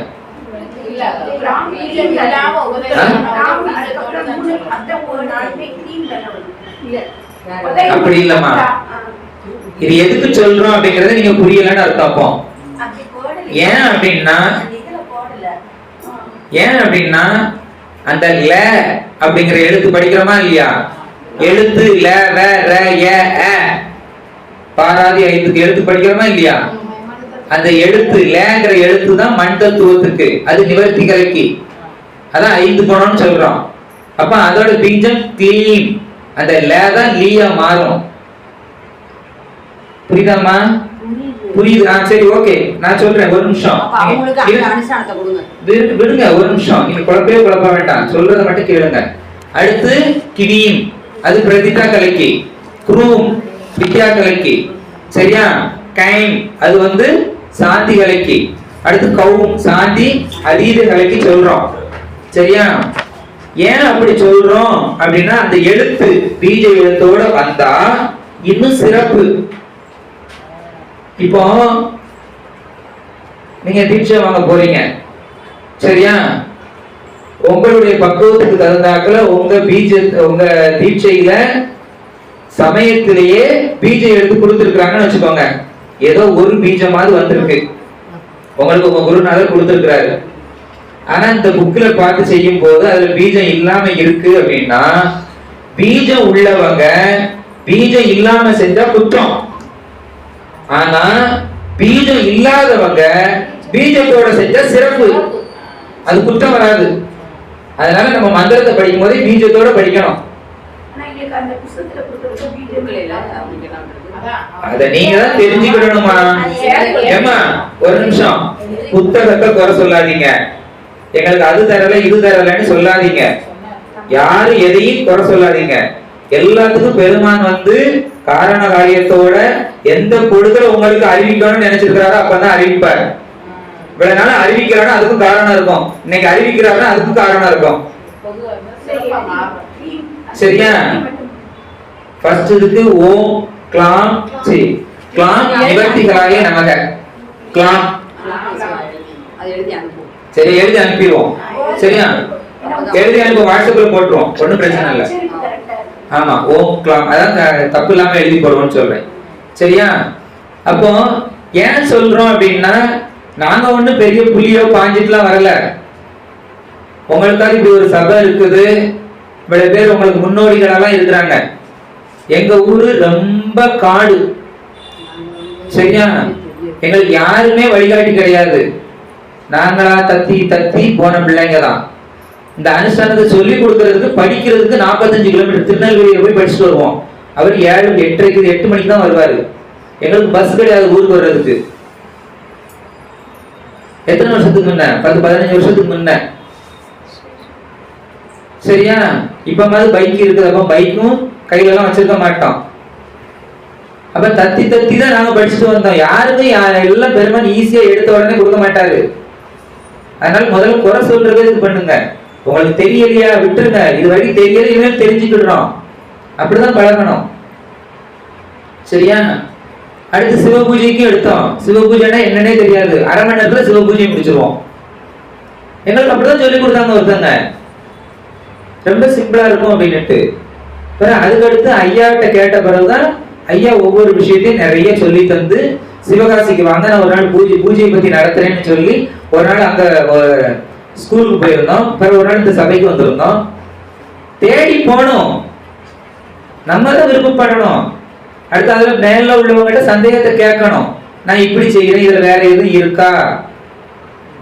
அப்படி இல்லம்மா, இது எதுக்கு சொல்றோம் அப்படிங்கறத நீங்க புரியலன்னு அர்த்தம். ஏன் அப்படின்னா அந்த ல அப்படிங்கிற எழுத்து படிக்கிறோமா இல்லையா? எழுத்து ல வ ர ய அ பாராதி ஐந்துக்கு எழுத்து படிக்கிறோமா இல்லையா? அந்த எழுத்து லேங்கிற எழுத்து தான் மண் தத்துவத்துக்கு, அது நிவர்த்தி கலைக்கு, அதான் 5 குணம்னு சொல்றோம். அப்ப அதோட பீஜம் கிளீம், அந்த லே தான் லீயா மாறும். புரியுதாமா? புரியுது? சரி, ஓகே, நான் சொல்றேன், ஒரு நிமிஷம் விடுங்க, ஒரு நிமிஷம், நீங்க குழப்ப வேண்டாம், சொல்றத மட்டும் கேளுங்க. அடுத்து கிளீம், அது பிரதிதா கலைக்கு. குரூம் வித்யா கலைக்கு, சரியா? கைம் அது வந்து சாந்தி கலைக்கு. அடுத்து கௌம் சாந்தி அதீத கலைக்கு சொல்றோம், சரியா? ஏன் அப்படி சொல்றோம் அப்படின்னா அந்த எழுத்து பீஜ எழுத்தோட வந்தா இன்னும் சிறப்பு. இப்போ நீங்க தீட்சை வாங்க போறீங்க, சரியா? உங்களுடைய பக்குவத்துக்கு தகுந்தாக்குல உங்க தீட்சையில சமயத்திலேயே பீஜம் எடுத்து கொடுத்துருக்காங்கன்னு வச்சுக்கோங்க. ஏதோ ஒரு பீஜமாவது வந்திருக்கு உங்களுக்கு, உங்க குருநாதர் கொடுத்திருக்கிறாரு. ஆனா இந்த புக்ல பார்த்து செய்யும் போது அதுல பீஜம் இல்லாம இருக்கு அப்படின்னா, பீஜம் உள்ளவங்க பீஜம் இல்லாம செஞ்சா குற்றம். ஆனா பீஜம் இல்லாதவங்க பீஜத்தோட செஞ்சா சிறப்பு, அது குற்றம் வராது. அதனால நம்ம மந்திரத்தை படிக்கும் போதே பீஜத்தோட படிக்கணும். அத நீங்க தான் தெரிஞ்சுக்கிடணுமா? ஏமா ஒரு நிமிஷம், புத்தகத்தை குறை சொல்லாதீங்க, எங்களுக்கு அது தரல இது தரலன்னு சொல்லாதீங்க, யாரும் எதையும் குறை சொல்லாதீங்க. எல்லாத்துக்கும் பெருமான் வந்து காரண காரியத்தோட எந்த கொடுக்கல உங்களுக்கு அறிவிக்கணும்னு நினைச்சிருக்கிறாரோ அப்பதான் அறிவிப்பார். இவ்வளவு நாள் அறிவிக்கிறாரோ அதுக்கும் காரணம் இருக்கும், இன்னைக்கு அறிவிக்கிறாருன்னா அதுக்கும் காரணம் இருக்கும், சரியா? ஃபர்ஸ்ட் இதுக்கு ஓம் கிளாம் சி கிளாம் நிவர்த்திகளாயே நமக. கிளாம் சரி, எழுதி அனுப்பிடுவோம், சரியா? எழுதி அனுப்பி வாட்ஸ்அப்ல போட்டுருவோம், ஒன்றும் பிரச்சனை இல்லை. ஆமா, ஓம் கிளாம், அதான் தப்பு இல்லாம எழுதி போடுவோம்னு சொல்றேன், சரியா? அப்போ ஏன் சொல்றோம் அப்படின்னா, நாங்க ஒண்ணு பெரிய புலியோ பாஞ்சிட்டுலாம் வரல. உங்களுக்காக இப்படி ஒரு சபை இருக்குது, இவ்வளவு பேர் உங்களுக்கு முன்னோடிகளெல்லாம் இருக்கிறாங்க. எங்க ஊரு ரொம்ப காடு, சரியா? எங்களுக்கு யாருமே வழிகாட்டி கிடையாது, நாங்களா தத்தி தத்தி போன பிள்ளைங்க தான். இந்த அனுஷ்டானத்தை சொல்லி கொடுக்கறதுக்கு படிக்கிறதுக்கு 45 கிலோமீட்டர் திருநெல்வேலியில போய் படிச்சுட்டு வருவோம். அவர் 7, 8 மணிக்கு தான் வருவாரு. எங்களுக்கு பஸ் கிடையாது ஊருக்கு வர்றதுக்கு. எத்தனை வருஷத்துக்கு முன்ன? 10-15 வருஷத்துக்கு முன்ன, சரியா? இப்ப மாதிரி பைக் இருக்குது, அப்ப பைக்கும் கையில எல்லாம் வச்சிருக்க மாட்டோம். அப்ப தத்தி தத்தி தான் நாங்க படிச்சுட்டு வந்தோம். யாருமே எல்லாம் பெருமான் ஈஸியா எடுத்த உடனே கொடுக்க மாட்டாரு. அதனால முதல்ல குறை சொல்றதே இது பண்ணுங்க. உங்களுக்கு தெரியலையா விட்டுருங்க, இது வரைக்கும் தெரியல, இனிமேல் தெரிஞ்சுக்கிடுறோம், அப்படிதான் பழகணும், சரியா? அடுத்து சிவ பூஜைக்கும் எடுத்தோம். சிவ பூஜைனா என்னன்னே தெரியாது, அரை மணி நேரத்துல சிவ பூஜையை முடிச்சிருவோம். எங்களுக்கு அப்படிதான் சொல்லி கொடுத்தாங்க ஒருத்தங்க, ரொம்ப சிம்பிளா இருக்கும் அப்படின்னுட்டு. அதுக்கடுத்து ஐயாட்ட கேட்ட பிறகுதான் ஐயா ஒவ்வொரு விஷயத்தையும் நிறைய சொல்லி தந்து, சிவகாசிக்கு வாங்க, நான் ஒரு நாள் பூஜையை பத்தி நடத்துறேன்னு சொல்லி ஒரு நாள் அங்க ஸ்கூலுக்கு போயிருந்தோம். பிறகு ஒரு நாள் இந்த சபைக்கு வந்திருந்தோம். தேடி போனோம், நம்ம தான் விருப்பப்படணும். அடுத்து அதுல மேல உள்ளவங்கிட்ட சந்தேகத்தை கேட்கணும், நான் இப்படி செய்யறேன், இதுல வேற எதுவும் இருக்கா,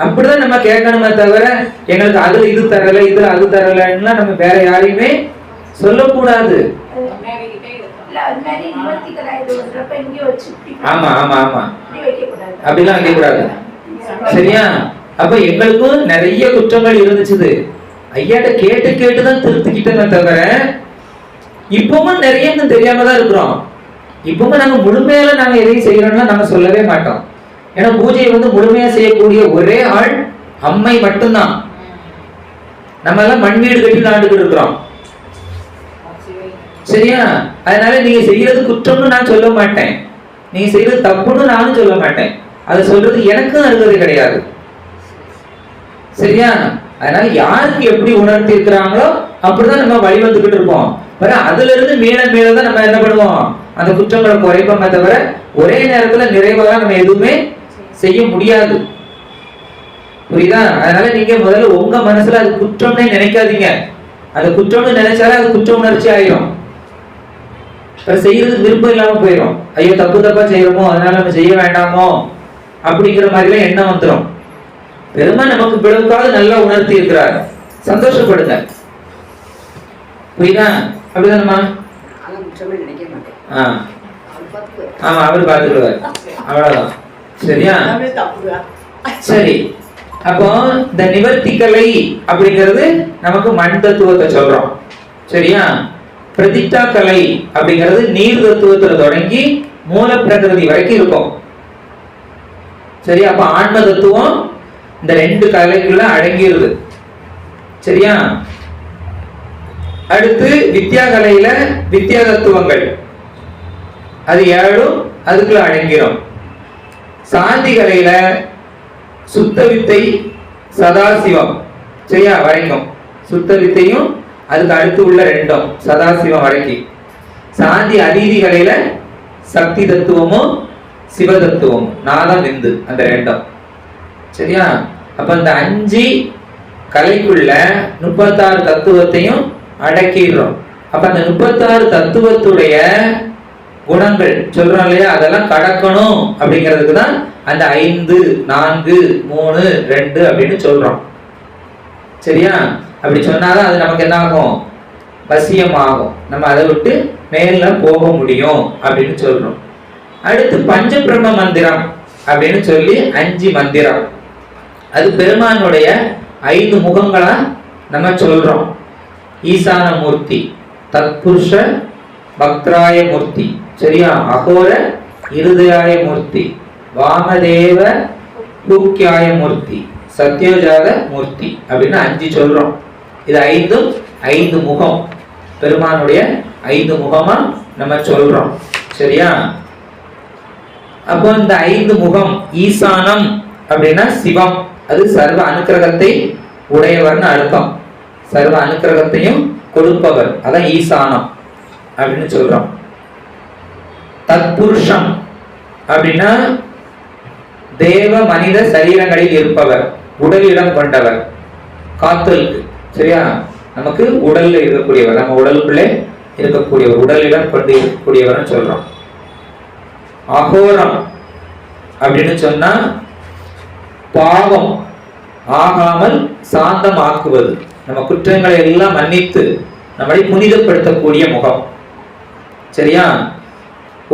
அப்படிதான் நம்ம கேட்கணுமே தவிர எங்களுக்கு அதுல இது தரல இதுல அது தரலன்னா நம்ம வேற யாரையுமே சொல்லக்கூடாது. ஆமா ஆமா ஆமா, அப்படிலாம் வைக்க கூடாது, சரியா? அப்ப எங்களுக்கும் நிறைய குற்றங்கள் இருந்துச்சு. ஐயாட்ட கேட்டு கேட்டுதான் திருத்திக்கிட்டே தவிர இப்பவும் நிறைய தெரியாம தான் இருக்கிறோம். இப்பவும் நாங்க முழுமையால நாங்க எதையும் செய்யறோம்னா நாங்க சொல்லவே மாட்டோம். ஏன்னா பூஜையை முழுமையா செய்யக்கூடிய ஒரே ஆள் அம்மை மட்டும்தான். நம்ம எல்லாம் மண் வீடு கட்டி விளையாண்டுட்டு இருக்கிறோம். சரியா? அதனால நீங்க செய்யறது குற்றம்னு நான் சொல்ல மாட்டேன், நீங்க செய்யறது தப்புன்னு நானும் சொல்ல மாட்டேன். அதை சொல்றது எனக்கும் அருகதை கிடையாது. சரியா? அதனால யாருக்கு எப்படி உணர்த்தி இருக்கிறாங்களோ அப்படிதான் நம்ம வழிவந்துகிட்டு இருப்போம். அதுல இருந்து மேலதான் நம்ம என்ன பண்ணுவோம், அந்த குற்றங்களை குறைப்போமே தவிர ஒரே நேரத்துல நிறைவாக நம்ம எதுவுமே செய்ய முடியாது. புரியுதா? அதனால நீங்க முதல்ல உங்க மனசுல அது குற்றம்னே நினைக்காதீங்க. அந்த குற்றம்னு நினைச்சாலே அது குற்ற உணர்ச்சி ஆயிரும். செய்யறதுக்கு விருப்பம் இல்லாம போயிடும். ஐயோ தப்பு தப்பா செய்யறோமோ அதனால நம்ம செய்ய வேண்டாமோ அப்படிங்கிற மாதிரிலாம் எண்ணம் வந்துடும். பெருமாள் நமக்கு பிளவுக்காக நல்லா உணர்த்தி இருக்கிறார், சந்தோஷப்படுங்க. புரியுதா? அப்படிதானம்மா? ஆமா, அவர் பார்த்துக்குவார், அவ்வளவுதான். சரியா? சரி, அப்போ இந்த நிவர்த்தி கலை அப்படிங்கிறது நமக்கு மண் தத்துவத்தை சொல்றோம். சரியா? பிரதிஷ்டா கலை அப்படிங்கிறது நீர் தத்துவத்துல தொடங்கி மூல பிரகிருதி வரைக்கும் இருக்கும். சரியா? அப்ப ஆன்ம தத்துவம் இந்த ரெண்டு கலைக்குள்ள அடங்கிருது. சரியா? அடுத்து வித்யா கலையில வித்யா தத்துவங்கள் அது 7 அதுக்குள்ள அடங்கிரும். சாந்தி கலையில சுத்த வித்தை சதாசிவம் சரியா வரைக்கும், சுத்த வித்தையும் அதுக்கு அடுத்து உள்ள 2 சதாசிவம் வரைக்கும். சாந்தி அதீதி கலையில சக்தி தத்துவமும் சிவ தத்துவமும் நாதம் விந்து அந்த 2. சரியா? அப்ப இந்த 5 கலைக்குள்ள 36 தத்துவத்தையும் அடக்கிடுறோம். அப்ப அந்த 36 தத்துவத்துடைய குணங்கள் சொல்றோம் இல்லையா, அதெல்லாம் கடக்கணும் அப்படிங்கிறதுக்கு தான் அந்த 5 4 3 2 அப்படின்னு சொல்றோம். சரியா? அப்படி சொன்னாதான் அது நமக்கு என்ன ஆகும், வசியம் ஆகும், நம்ம அதை விட்டு மேல போக முடியும் அப்படின்னு சொல்றோம். அடுத்து பஞ்ச பிரம்ம மந்திரம் அப்படின்னு சொல்லி 5 மந்திரம், அது பெருமானுடைய 5 முகங்களா நம்ம சொல்றோம். ஈசான மூர்த்தி, தத்புருஷ பக்திராய மூர்த்தி, சரியா, அகோர இருதயாய மூர்த்தி, வாமதேவ பூக்கியாய மூர்த்தி, சத்யோஜாத மூர்த்தி அப்படின்னு 5 சொல்றோம். இது 5ம் 5 முகம், பெருமானுடைய 5 முகமா நம்ம சொல்றோம். சரியா? அப்போ இந்த 5 முகம் ஈசானம் அப்படின்னா சிவம், அது சர்வ அனுக்கிரகத்தை உடையவர்னு அர்த்தம். சர்வ அனுக்கிரகத்தையும் கொடுப்பவர், அதான் ஈசானம் அப்படின்னு சொல்றோம். தத்புருஷம் அப்படின்னா தேவ மனித சரீரங்களில் இருப்பவர், உடலிடம் கொண்டவர், காத்தலுக்கு. சரியா? நமக்கு உடல்ல இருக்கக்கூடியவர், நம்ம உடலுக்குள்ளே இருக்கக்கூடியவர், உடலிடம் கொண்டு இருக்கக்கூடியவர் சொல்றோம். அகோரம் அப்படின்னு சொன்னா பாவம் ஆகாமல் சாந்தம் ஆக்குவது, நம்ம குற்றங்களை எல்லாம் மன்னித்து நம்மளை புனிதப்படுத்தக்கூடிய முகம். சரியா?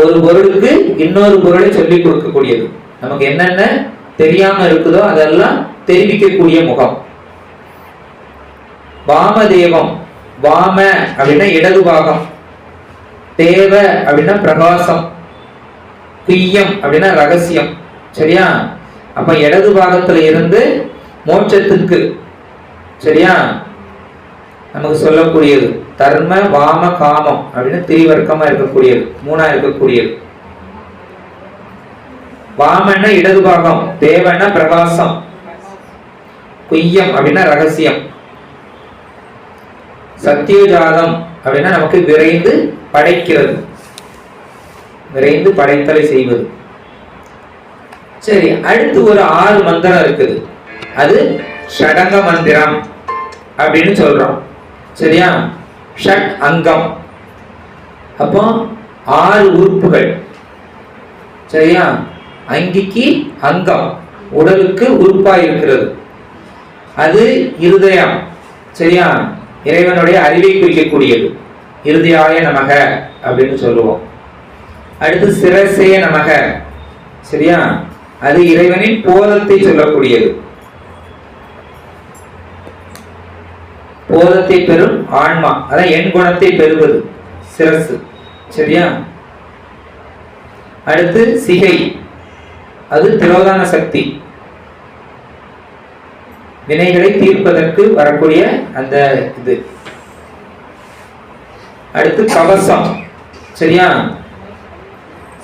ஒரு பொருளுக்கு இன்னொரு பொருளை சொல்லிக் கொடுக்கக்கூடியது, நமக்கு என்னென்ன தெரியாம இருக்குதோ அதெல்லாம் தெரிவிக்கக்கூடிய முகம். வாமதேவம், வாம அப்படின்னா இடது பாகம், தேவ அப்படின்னா பிரகாசம், குய்யம் அப்படின்னா ரகசியம். சரியா? அப்ப இடது பாகத்துல இருந்து மோட்சத்துக்கு சரியா நமக்கு சொல்லக்கூடியது தர்ம வாம காமம் அப்படின்னு திரிவர்க்கமா இருக்கக்கூடியது, 3ஆ இருக்கக்கூடியது. வாமன்னா இடது பாகம், தேவன்னா பிரகாசம், குய்யம் அப்படின்னா ரகசியம், சத்யோஜாதம் அப்படின்னா நமக்கு விரைந்து படைக்கிறது, விரைந்து படைத்தலை செய்வது. சரி, அடுத்து ஒரு 6 மந்திரம் இருக்குது, அது ஷடங்க மந்திரம் அப்படின்னு சொல்றோம். சரியா? ஷட் அங்கம், அப்போ 6 உறுப்புகள். சரியா? அங்கிக்கு அங்கம், உடலுக்கு உறுப்பா இருக்கிறது, அது இருதயம். சரியா? இறைவனுடைய அறிவை குறிக்கக்கூடியது, இருதயாய நமக அப்படின்னு சொல்லுவோம். அடுத்து சிரசே நமக. சரியா? அது இறைவனின் போதத்தை சொல்லக்கூடியது, போதத்தை பெறும் ஆன்மா, அதான் என் குணத்தை பெறுவது சிரசு. சரியா? அடுத்து சிகை, அது திரோதான சக்தி, வினைகளை தீர்ப்பதற்கு வரக்கூடிய அந்த இது. அடுத்து கவசம், சரியா,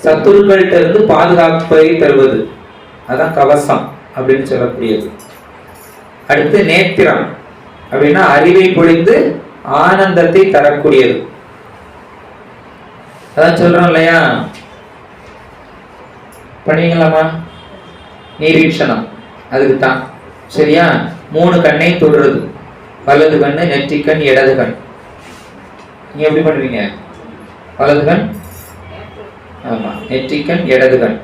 சத்துருக்கள்கிட்ட இருந்து பாதுகாப்பை தருவது, அதான் கவசம் அப்படின்னு சொல்லக்கூடியது. அடுத்து நேத்திரம் அப்படின்னா அறிவை பொழிந்து ஆனந்தத்தை தரக்கூடியது. அதான் சொல்றோம் இல்லையா, பண்ணுவீங்களாமா நீரீட்சணம், அதுக்கு தான். சரியா, 3 கண்ணை தொடுறது, வலது கண்ணு, நெற்றிக்கண், இடது கண். நீங்க எப்படி பண்ணுவீங்க? வலது கண், ஆமா, நெற்றிக்கண், இடது கண்.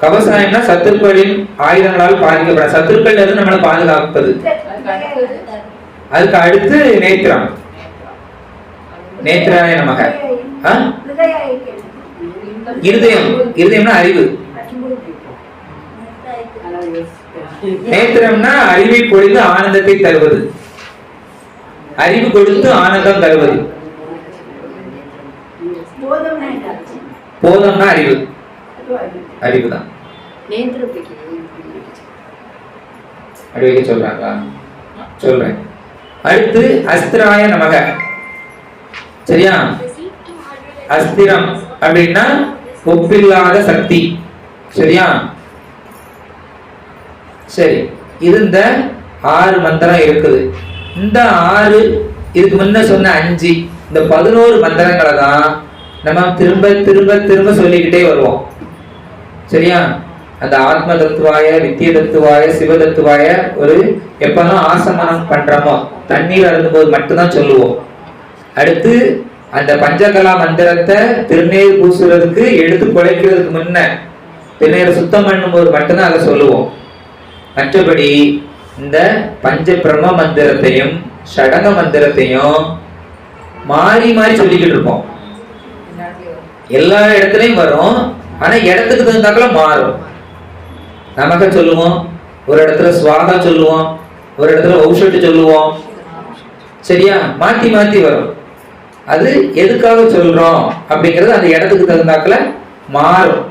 கவசாயம்னா சத்துருக்களின் ஆயுதங்களால் பாதிக்கப்பட, சத்துருக்கள் இருந்து நம்மளை பாதுகாப்பது. அதுக்கு அடுத்து நேத்திரம், நேத்திராய நமக. இருதயம், இருதயம்னா அறிவு. நேத்திரம்னா அறிவை பொழிந்து ஆனந்தத்தை தருவது, அறிவு கொடுத்து ஆனந்தம் தருவது. போதம்னா அறிவு, அறிவுதான். அறிவை சொல்றாங்களா? சொல்றேன். அடுத்து அஸ்திராய நமக. சரியா, அஸ்திரம் அப்படின்னா ஒப்பில்லாத சக்தி. சரியா, சரி, இது இந்த 6 மந்திரம் இருக்குது. இந்த 6, இதுக்கு முன்ன சொன்ன 5, இந்த 11 மந்திரங்களை தான் நம்ம திரும்ப திரும்ப திரும்ப சொல்லிக்கிட்டே வருவோம். சரியா, அந்த ஆத்ம தத்துவாய, வித்திய தத்துவாய, சிவ தத்துவாய ஒரு எப்பெல்லாம் ஆசமனம் பண்றோமோ, தண்ணீர் அருந்தும் போது மட்டும்தான் சொல்லுவோம். அடுத்து அந்த பஞ்சகலா மந்திரத்தை திருநீர் பூசுறதுக்கு எடுத்து குழைக்கிறதுக்கு முன்ன, திருநீரை சுத்தம் பண்ணும் போது மட்டும்தான் அதை சொல்லுவோம். மற்றபடி இந்த பஞ்ச பிரம்ம மந்திரத்தையும் ஷடங்க மந்திரத்தையும் மாறி மாறி சொல்லிக்கிட்டு இருப்போம். எல்லா இடத்துலயும் வரும், ஆனா இடத்துக்கு தகுந்தாக்குல மாறும். நமக்கு சொல்லுவோம், ஒரு இடத்துல சுவாகா சொல்லுவோம், ஒரு இடத்துல ஔஷட்டு சொல்லுவோம். சரியா, மாத்தி மாத்தி வரும். அது எதுக்காக சொல்றோம் அப்படிங்கிறது அந்த இடத்துக்கு தகுந்தாக்குல மாறும்.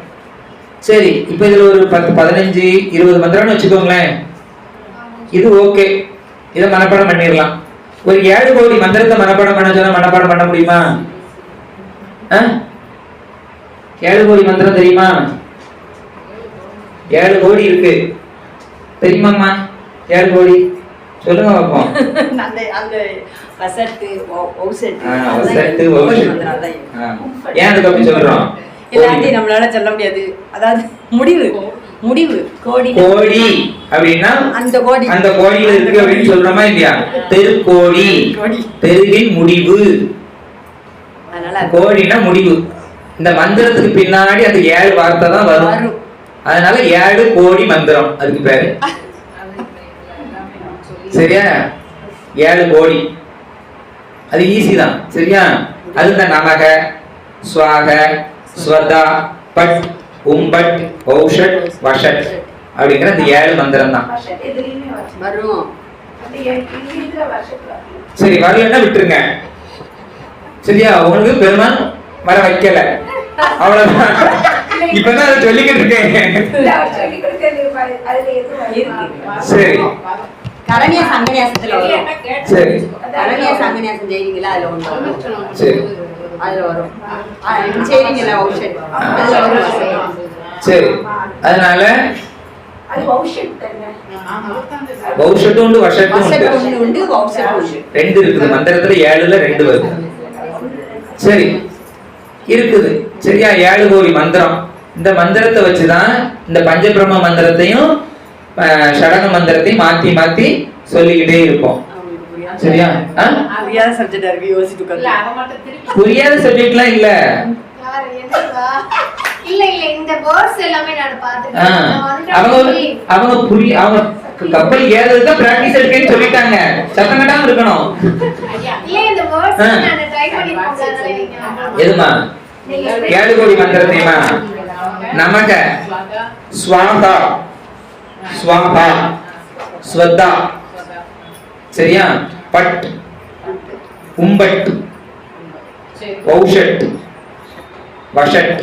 சரி, இப்ப இதுல ஒரு 10, 15, 20 மந்திரம்னு வச்சுக்கோங்களேன். இது ஓகே, இதை மனப்பாடம் பண்ணிடலாம். ஒரு 7 கோடி மந்திரத்தை மனப்பாடம் பண்ண சொன்னா மனப்பாடம் பண்ண முடியுமா? 7 கோடி மந்திரம் தெரியுமா? 7 கோடி இருக்கு, தெரியுமாம்மா? 7 கோடி சொல்லுங்க பார்ப்போம். ஏன் அதுக்கு அப்படி சொல்றோம்? எல்லாத்தையும் நம்மளால சொல்ல முடியாது. அதாவது முடிவு, முடிவு கோடி, கோடி அப்படின்னா அந்த கோடி, அந்த கோடியில இருக்கு அப்படின்னு சொல்றோமா இல்லையா? தெருக்கோடி, தெருவின் முடிவு. அதனால கோடினா முடிவு. இந்த மந்திரத்துக்கு பின்னாடி அந்த 7 வார்த்தை தான் வரும். அதனால 7 கோடி மந்திரம் அதுக்கு பேரு. சரியா, 7 கோடி, அது ஈஸி தான். சரியா, அது இந்த நமக, ஸ்வாக, ஸ்வதா, பட், உம்பட், ஔஷட், வஷட் அப்படிங்கிற இந்த 7 மந்திரம் தான். சரி, வரலன்னா விட்டுருங்க. சரியா, உங்களுக்கு பெருமான் வர வைக்கல, அவ்வளவுதான். இப்பதான் அதை சொல்லிக்கிட்டு இருக்கேன். சரி, கரணிய சங்கநியாசத்துல வரும். சரி, கரணிய சங்கநியாசம் செய்றீங்களா? அதுல ஒண்ணு. சரி, அதுல வரும். செய்றீங்களா ஔஷட்? அதுல வரும். சரி, அதனால ஔஷட்டும் உண்டு, வஷட்டும் உண்டு. ரெண்டு இருக்குது மந்திரத்துல. 7ல 2 வருது. சரி, இருக்குது. சரியா, 7 கோடி மந்திரம். இந்த மந்திரத்தை வச்சுதான் இந்த பஞ்சபிரம்ம மந்திரத்தையும் ஷடங்க மந்திரத்தையும் மாத்தி மாத்தி சொல்லிக்கிட்டே இருப்போம். சரியா, புரியாத சப்ஜெக்ட் இருக்கு, யோசிச்சு புரியாத சப்ஜெக்ட்லாம் இல்ல. இல்ல இல்ல, இந்த வேர்ட்ஸ் எல்லாமே நான் பாத்துட்டேன். அவங்க அவங்க கப்பல் ஏறதுக்கு பிராக்டிஸ் எடுக்கன்னு சொல்லிட்டாங்க. சத்தம் கட்டாம இருக்கணும். இல்ல, இந்த வேர்ட்ஸ் நான் ட்ரை பண்ணி பார்த்தேன். எதுமா? 7 கோடி மந்திரத்தையுமா? நமக, ஸ்வாகா, ஸ்வாகா, ஸ்வதா, சரியா, பட், உம்பட், வௌஷட், வஷட்,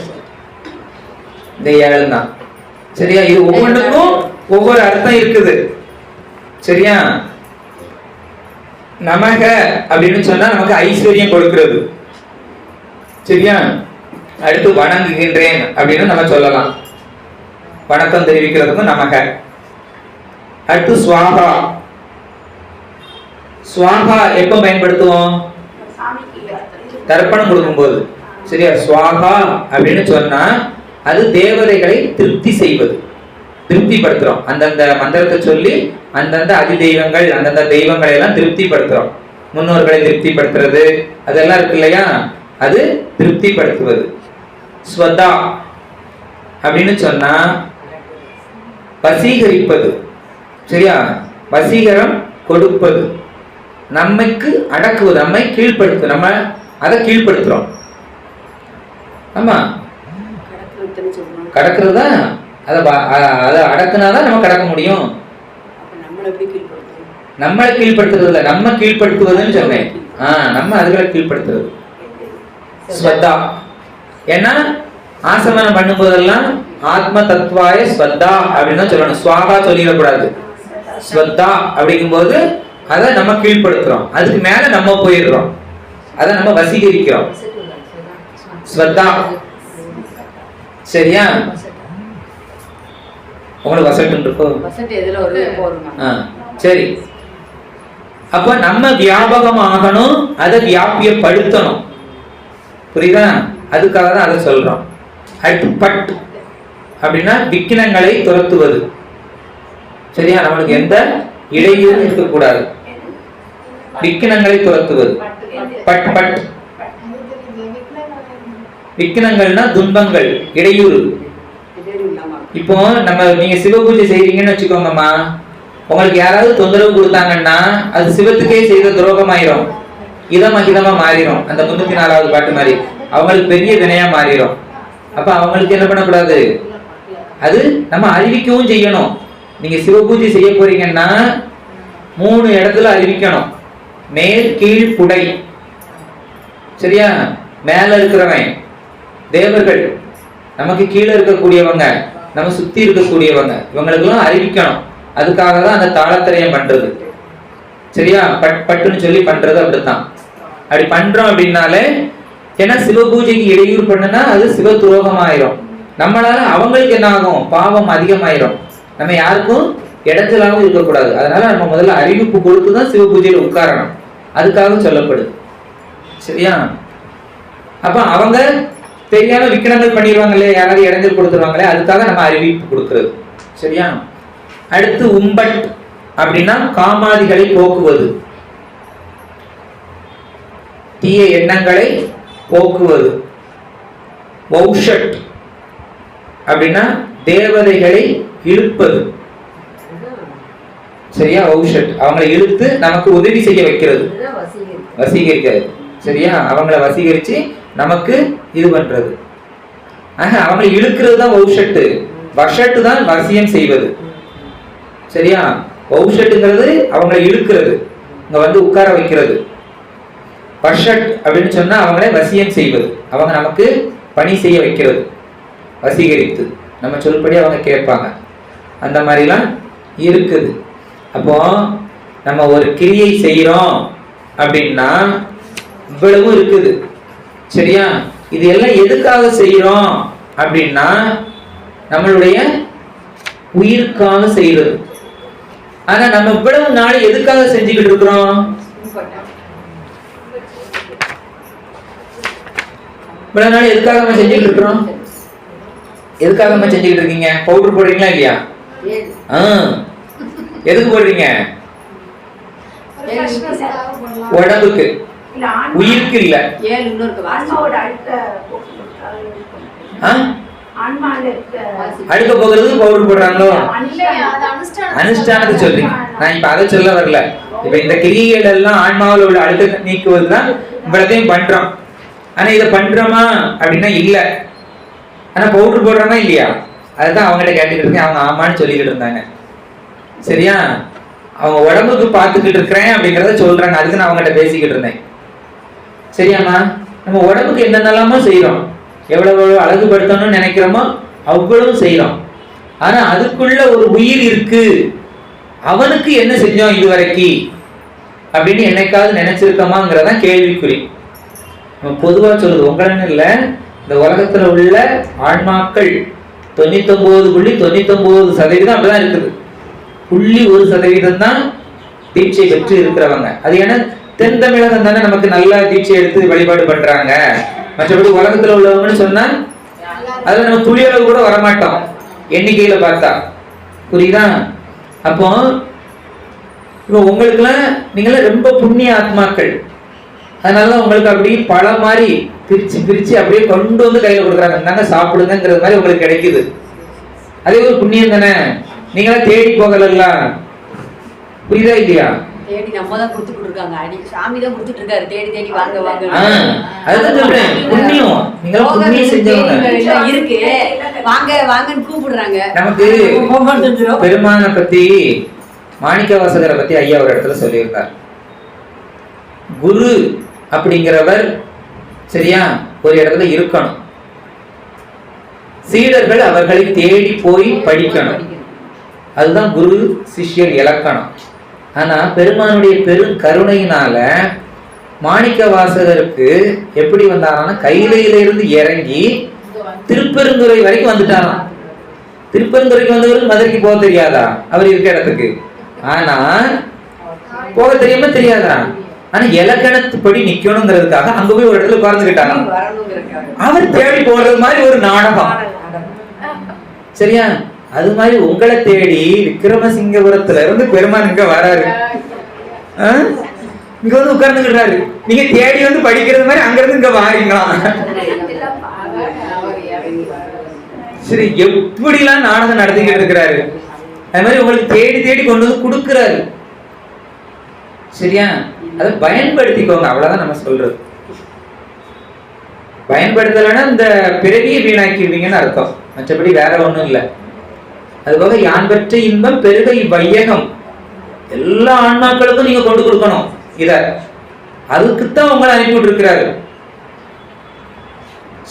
இந்த 7 தான். சரியா? இது ஒவ்வொன்றுக்கும் ஒவ்வொரு அர்த்தம் இருக்குது. சரியா? நமக அப்படின்னு சொன்னா நமக்கு ஐஸ்வர்யம் கொடுக்கிறது. சரியா? அடுத்து வணங்குகின்றேன் அப்படின்னு நம்ம சொல்லலாம், வணக்கம் தெரிவிக்கிறதுக்கும் நமக. அடுத்து ஸ்வாகா. ஸ்வாகா எப்ப பயன்படுத்துவோம்? தர்ப்பணம் கொடுக்கும்போது. சரியா? ஸ்வாகா அப்படின்னு சொன்னா அது தேவதைகளை திருப்தி செய்வது, திருப்திப்படுத்துறோம். அந்தந்த மந்திரத்தை சொல்லி அந்தந்த அதிதெய்வங்கள் அந்தந்த தெய்வங்களை எல்லாம் திருப்திப்படுத்துறோம். முன்னோர்களை திருப்திப்படுத்துறது அதெல்லாம் இருக்கு இல்லையா, அது திருப்திப்படுத்துவது. ஸ்வதா அப்படின்னு சொன்னா வசீகரிப்பது. சரியா? வசீகரம் கொடுப்பது, நம்மைக்கு அடக்குவது, நம்மை கீழ்ப்படுத்து, நம்ம அதை கீழ்ப்படுத்துறோம். ஆமா, கடக்கிறது தான். அதை அடக்குனாதான் நம்ம கடக்க முடியும். நம்மளை கீழ்படுத்துறது இல்ல, நம்ம கீழ்படுத்துவதுன்னு சொன்னேன். நம்ம அதுகளை கீழ்படுத்துறது ஸ்வத்தா. ஏன்னா ஆசமனம் பண்ணும் போதெல்லாம் ஆத்ம தத்துவாய ஸ்வத்தா அப்படின்னு தான் சொல்லணும், ஸ்வாகா சொல்லிடக்கூடாது. ஸ்வத்தா அப்படிங்கும் போது அதை நம்ம கீழ்படுத்துறோம், அதுக்கு மேல நம்ம போயிடுறோம், அதை நம்ம வசீகரிக்கிறோம். ஸ்வத்தா. சரியா? உங்களுக்கு வசட்டு இருக்கும். சரி, அப்ப நம்ம வியாபகம் ஆகணும், அதை வியாபியப்படுத்தணும். புரியுதா? அதுக்காக தான் அதை சொல்றோம். அடுத்து பட் அப்படின்னா விக்கினங்களை துரத்துவது. சரியா? நம்மளுக்கு எந்த இடையூறும் இருக்கக்கூடாது, விக்கினங்களை துரத்துவது. பட் பட் விக்கினங்கள்னா துன்பங்கள், இடையூறு. இப்போ நீங்க சிவ பூஜை செய்றீங்கன்னு வச்சுக்கோங்கம்மா, உங்களுக்கு யாராவது தொந்தரவு கொடுத்தாங்கன்னா அது சிவத்துக்கே செய்த துரோகம் ஆயிரும், இதமா மாறிடும். அந்த 304வது பாட்டு மாதிரி அவங்களுக்கு பெரிய வினையா மாறிடும். அப்ப அவங்களுக்கு என்ன பண்ணக்கூடாது, அது நம்ம அறிவிக்கவும் செய்யணும். நீங்க சிவ பூஜை செய்ய போறீங்கன்னா 3 இடத்துல அறிவிக்கணும், மேல் கீழ் புடை. சரியா? மேல இருக்கிறவன் தேவர்கள், நமக்கு கீழே இருக்கக்கூடியவங்க, நம்ம சுத்தி இருக்கக்கூடியவங்க, இவங்களுக்கெல்லாம் அறிவிக்கணும். அதுக்காக தான் அந்த தாளத்திரையம் பண்றது. சரியா? பட்டுன்னு சொல்லி பண்றது அப்படித்தான். அப்படி பண்றோம் அப்படின்னாலே, ஏன்னா சிவ பூஜைக்கு இடையூறு பண்ணுனா அது சிவ துரோகம் ஆயிரும். நம்மளால அவங்களுக்கு என்ன ஆகும், பாவம் அதிகமாயிரும். நம்ம யாருக்கும் இடைஞ்சலாகவும் இருக்கக்கூடாது. அதனால நம்ம முதல்ல அறிவிப்பு கொடுத்துதான் சிவ பூஜையில உட்காரணும், அதுக்காக சொல்லப்படுது. சரியா? அப்ப அவங்க தெரியாம விக்கிரங்கள் பண்ணிடுவாங்களே, யாராவது இடைஞ்சல் கொடுத்துருவாங்களே, அதுக்காக நம்ம அறிவிப்பு கொடுக்கிறது. சரியா? அடுத்து உம்பட் அப்படின்னா காமாதிகளை போக்குவது, தீய எண்ணங்களை போக்குவது. வௌஷட் அப்படின்னா தேவதைகளை இழுப்பது. சரியா? வௌஷட் அவங்களை இழுத்து நமக்கு உதவி செய்ய வைக்கிறது, வசீகரிக்கிறது. சரியா? அவங்கள வசீகரிச்சு நமக்கு இது பண்றது. அவங்களை இழுக்கிறது தான் வௌஷட்டு. வஷட்டு தான் வசியம் செய்வது. சரியா? வௌஷட்டுங்கிறது அவங்களை இழுக்கிறது, இங்க வந்து உட்கார வைக்கிறது. வஷட் அப்படின்னு சொன்னா அவங்களை வசியம் செய்வது, அவங்க நமக்கு பணி செய்ய வைக்கிறது, வசீகரித்து நம்ம சொல்படி அவங்க கேட்பாங்க. அந்த மாதிரிலாம் இருக்குது. அப்போ நம்ம ஒரு கிரியை செய்யறோம் அப்படின்னா இவ்வளவு இருக்குது. சரியா? இது எல்லாம் எதுக்காக செய்யறோம் அப்படின்னா நம்மளுடைய உயிருக்காக செய்யறது. ஆனா நம்ம இவ்வளவு நாள் எதுக்காக செஞ்சுக்கிட்டு இருக்கிறோம்? இவ்வளவு நாள் எதுக்காக நம்ம செஞ்சுக்கிட்டு இருக்கிறோம்? எதுக்காக நம்ம செஞ்சுக்கிட்டு இருக்கீங்க? பவுடர் போடுறீங்களா இல்லையா? எதுக்கு போடுறீங்க? உடம்புக்கு, உயிருக்கு இல்ல. அழுக்க போகிறதுக்கு பவுடர் போடுறாங்களோ? அனுஷ்டானத்தை சொல்றீங்க. நான் இப்ப அதை சொல்ல வரல. இப்ப இந்த கிரியைகள் எல்லாம் ஆன்மாவில் உள்ள அழுத்த நீக்குவதுதான் இவ்வளத்தையும் பண்றோம். ஆனா இதை பண்றோமா அப்படின்னா இல்ல. ஆனா பவுடர் போடுறோமா இல்லையா? அதுதான் அவங்ககிட்ட கேட்டுக்கிட்டு இருக்கேன். அவங்க ஆமான்னு சொல்லிக்கிட்டு இருந்தாங்க. சரியா? அவங்க உடம்புக்கு பார்த்துக்கிட்டு இருக்கிறேன் அப்படிங்கறத சொல்றாங்க. அதுக்கு நான் அவங்ககிட்ட பேசிக்கிட்டு இருந்தேன். சரியாம்மா? நம்ம உடம்புக்கு என்னென்னலாமோ செய்யறோம், எவ்வளவு அழகுபடுத்தணும்னு நினைக்கிறோமோ அவ்வளவு செய்யறோம். ஆனா அதுக்குள்ள ஒரு உயிர் இருக்கு, அவனுக்கு என்ன செஞ்சோம் இதுவரைக்கும் அப்படின்னு என்னைக்காவது நினைச்சிருக்கோமாங்கிறதான் கேள்விக்குறி. நம்ம பொதுவா சொல்லுது, உங்களன்னு இல்லை, இந்த உலகத்துல உள்ள ஆன்மாக்கள் 99.99% அப்படிதான் இருக்குது. 0.1% தான் தீட்சை பெற்று இருக்கிறவங்க. அது ஏன்னா தென் தமிழகம் தானே நமக்கு நல்ல தீட்சை எடுத்து வழிபாடு பண்றாங்க. மற்றபடி உலகத்துல உள்ளவங்கன்னு சொன்னா அதுல நம்ம துளியளவு கூட வரமாட்டோம் எண்ணிக்கையில பார்த்தா. புரியுதா? அப்போ இப்போ உங்களுக்குலாம் நீங்களாம் ரொம்ப புண்ணிய ஆத்மாக்கள், அதனாலதான் உங்களுக்கு அப்படி பல மாதிரி பிரிச்சு பிரிச்சு அப்படியே கொண்டு வந்து கையில கொடுக்குறாங்க, நாங்க சாப்பிடுங்கிறது மாதிரி உங்களுக்கு கிடைக்குது. அதே ஒரு புண்ணியம் தானே, நீங்களாம் தேடி போகல. புரியுதா இல்லையா? தேடி நம்ம தான் கொடுத்துட்டு இருக்காங்க, அடி சாமி தான் கொடுத்துட்டு இருக்காரு, தேடி தேடி வாங்க வாங்க. அதுதான் சொல்றேன், புண்ணியம். நீங்க புண்ணியம் செஞ்சவங்க இருக்கு, வாங்க வாங்கன்னு கூப்பிடுறாங்க. நமக்கு பெருமானை பத்தி மாணிக்கவாசகரை பத்தி ஐயா ஒரு இடத்துல சொல்லியிருக்கார். குரு அப்படிங்கிறவர் சரியா ஒரு இடத்துல இருக்கணும், சீடர்கள் அவர்களை தேடி போய் படிக்கணும், அதுதான் குரு சிஷ்யர் இலக்கணம். ஆனா பெருமானுடைய பெரும் கருணையினால மாணிக்க வாசகருக்கு எப்படி வந்தாரான்னா கையிலையில இருந்து இறங்கி திருப்பெருந்துறை வரைக்கும் வந்துட்டாராம். திருப்பெருந்துறைக்கு வந்தவருக்கு மதுரைக்கு போக தெரியாதா அவர் இருக்க இடத்துக்கு? ஆனா போக தெரியாம தெரியாதா, ஆனா இலக்கணத்துப்படி நிக்கணுங்கிறதுக்காக அங்க போய் ஒரு இடத்துல உட்கார்ந்துக்கிட்டாராம். அவர் தேடி போறது மாதிரி ஒரு நாடகம். சரியா? அது மாதிரி உங்களை தேடி விக்ரமசிங்கபுரத்துல இருந்து பெருமான் இங்க வராரு, இங்க வந்து உட்கார்ந்துக்கிறாரு. நீங்க தேடி வந்து படிக்கிறது மாதிரி அங்க இருந்து இங்க வாரீங்களா? சரி, எப்படிலாம் நாடகம் நடத்திக்கிட்டு இருக்கிறாரு. அது மாதிரி உங்களுக்கு தேடி தேடி கொண்டு வந்து கொடுக்கிறாரு. சரியா? அதை பயன்படுத்திக்கோங்க, அவ்வளவுதான் நம்ம சொல்றது. பயன்படுத்தலைன்னா இந்த பிறவியை வீணாக்கிடுவீங்கன்னு அர்த்தம், மற்றபடி வேற ஒண்ணும் இல்லை. அதுபோக யான் பெற்ற இன்பம் பெருக வையகம், எல்லா ஆன்மாக்களுக்கும் நீங்க கொண்டு கொடுக்கணும் இத. அதுக்குத்தான் உங்களை அனுப்பிவிட்டு இருக்கிறாரு.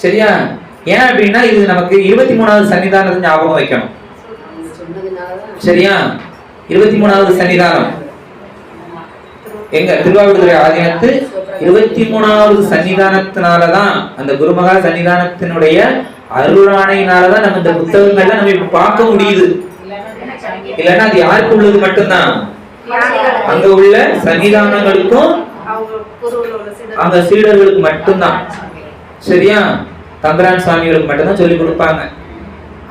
சரியா? ஏன் அப்படின்னா இது நமக்கு 23வது சன்னிதானத்தை ஞாபகம் வைக்கணும். சரியா? 23வது சன்னிதானம் எங்க திருவாவடுதுறை ஆதீனத்து 23வது சன்னிதானத்தினாலதான், அந்த குருமகா சன்னிதானத்தினுடைய அருளானையினாலதான் நம்ம இந்த புத்தகங்கள்ல நம்ம இப்ப பார்க்க முடியுது. இல்லைன்னா அது யாருக்கு உள்ளது மட்டும்தான், அங்க உள்ள சன்னிதானங்களுக்கும் அங்க சீடர்களுக்கு மட்டும்தான். சரியா? தம்பரான் சுவாமிகளுக்கு மட்டும்தான் சொல்லி கொடுப்பாங்க.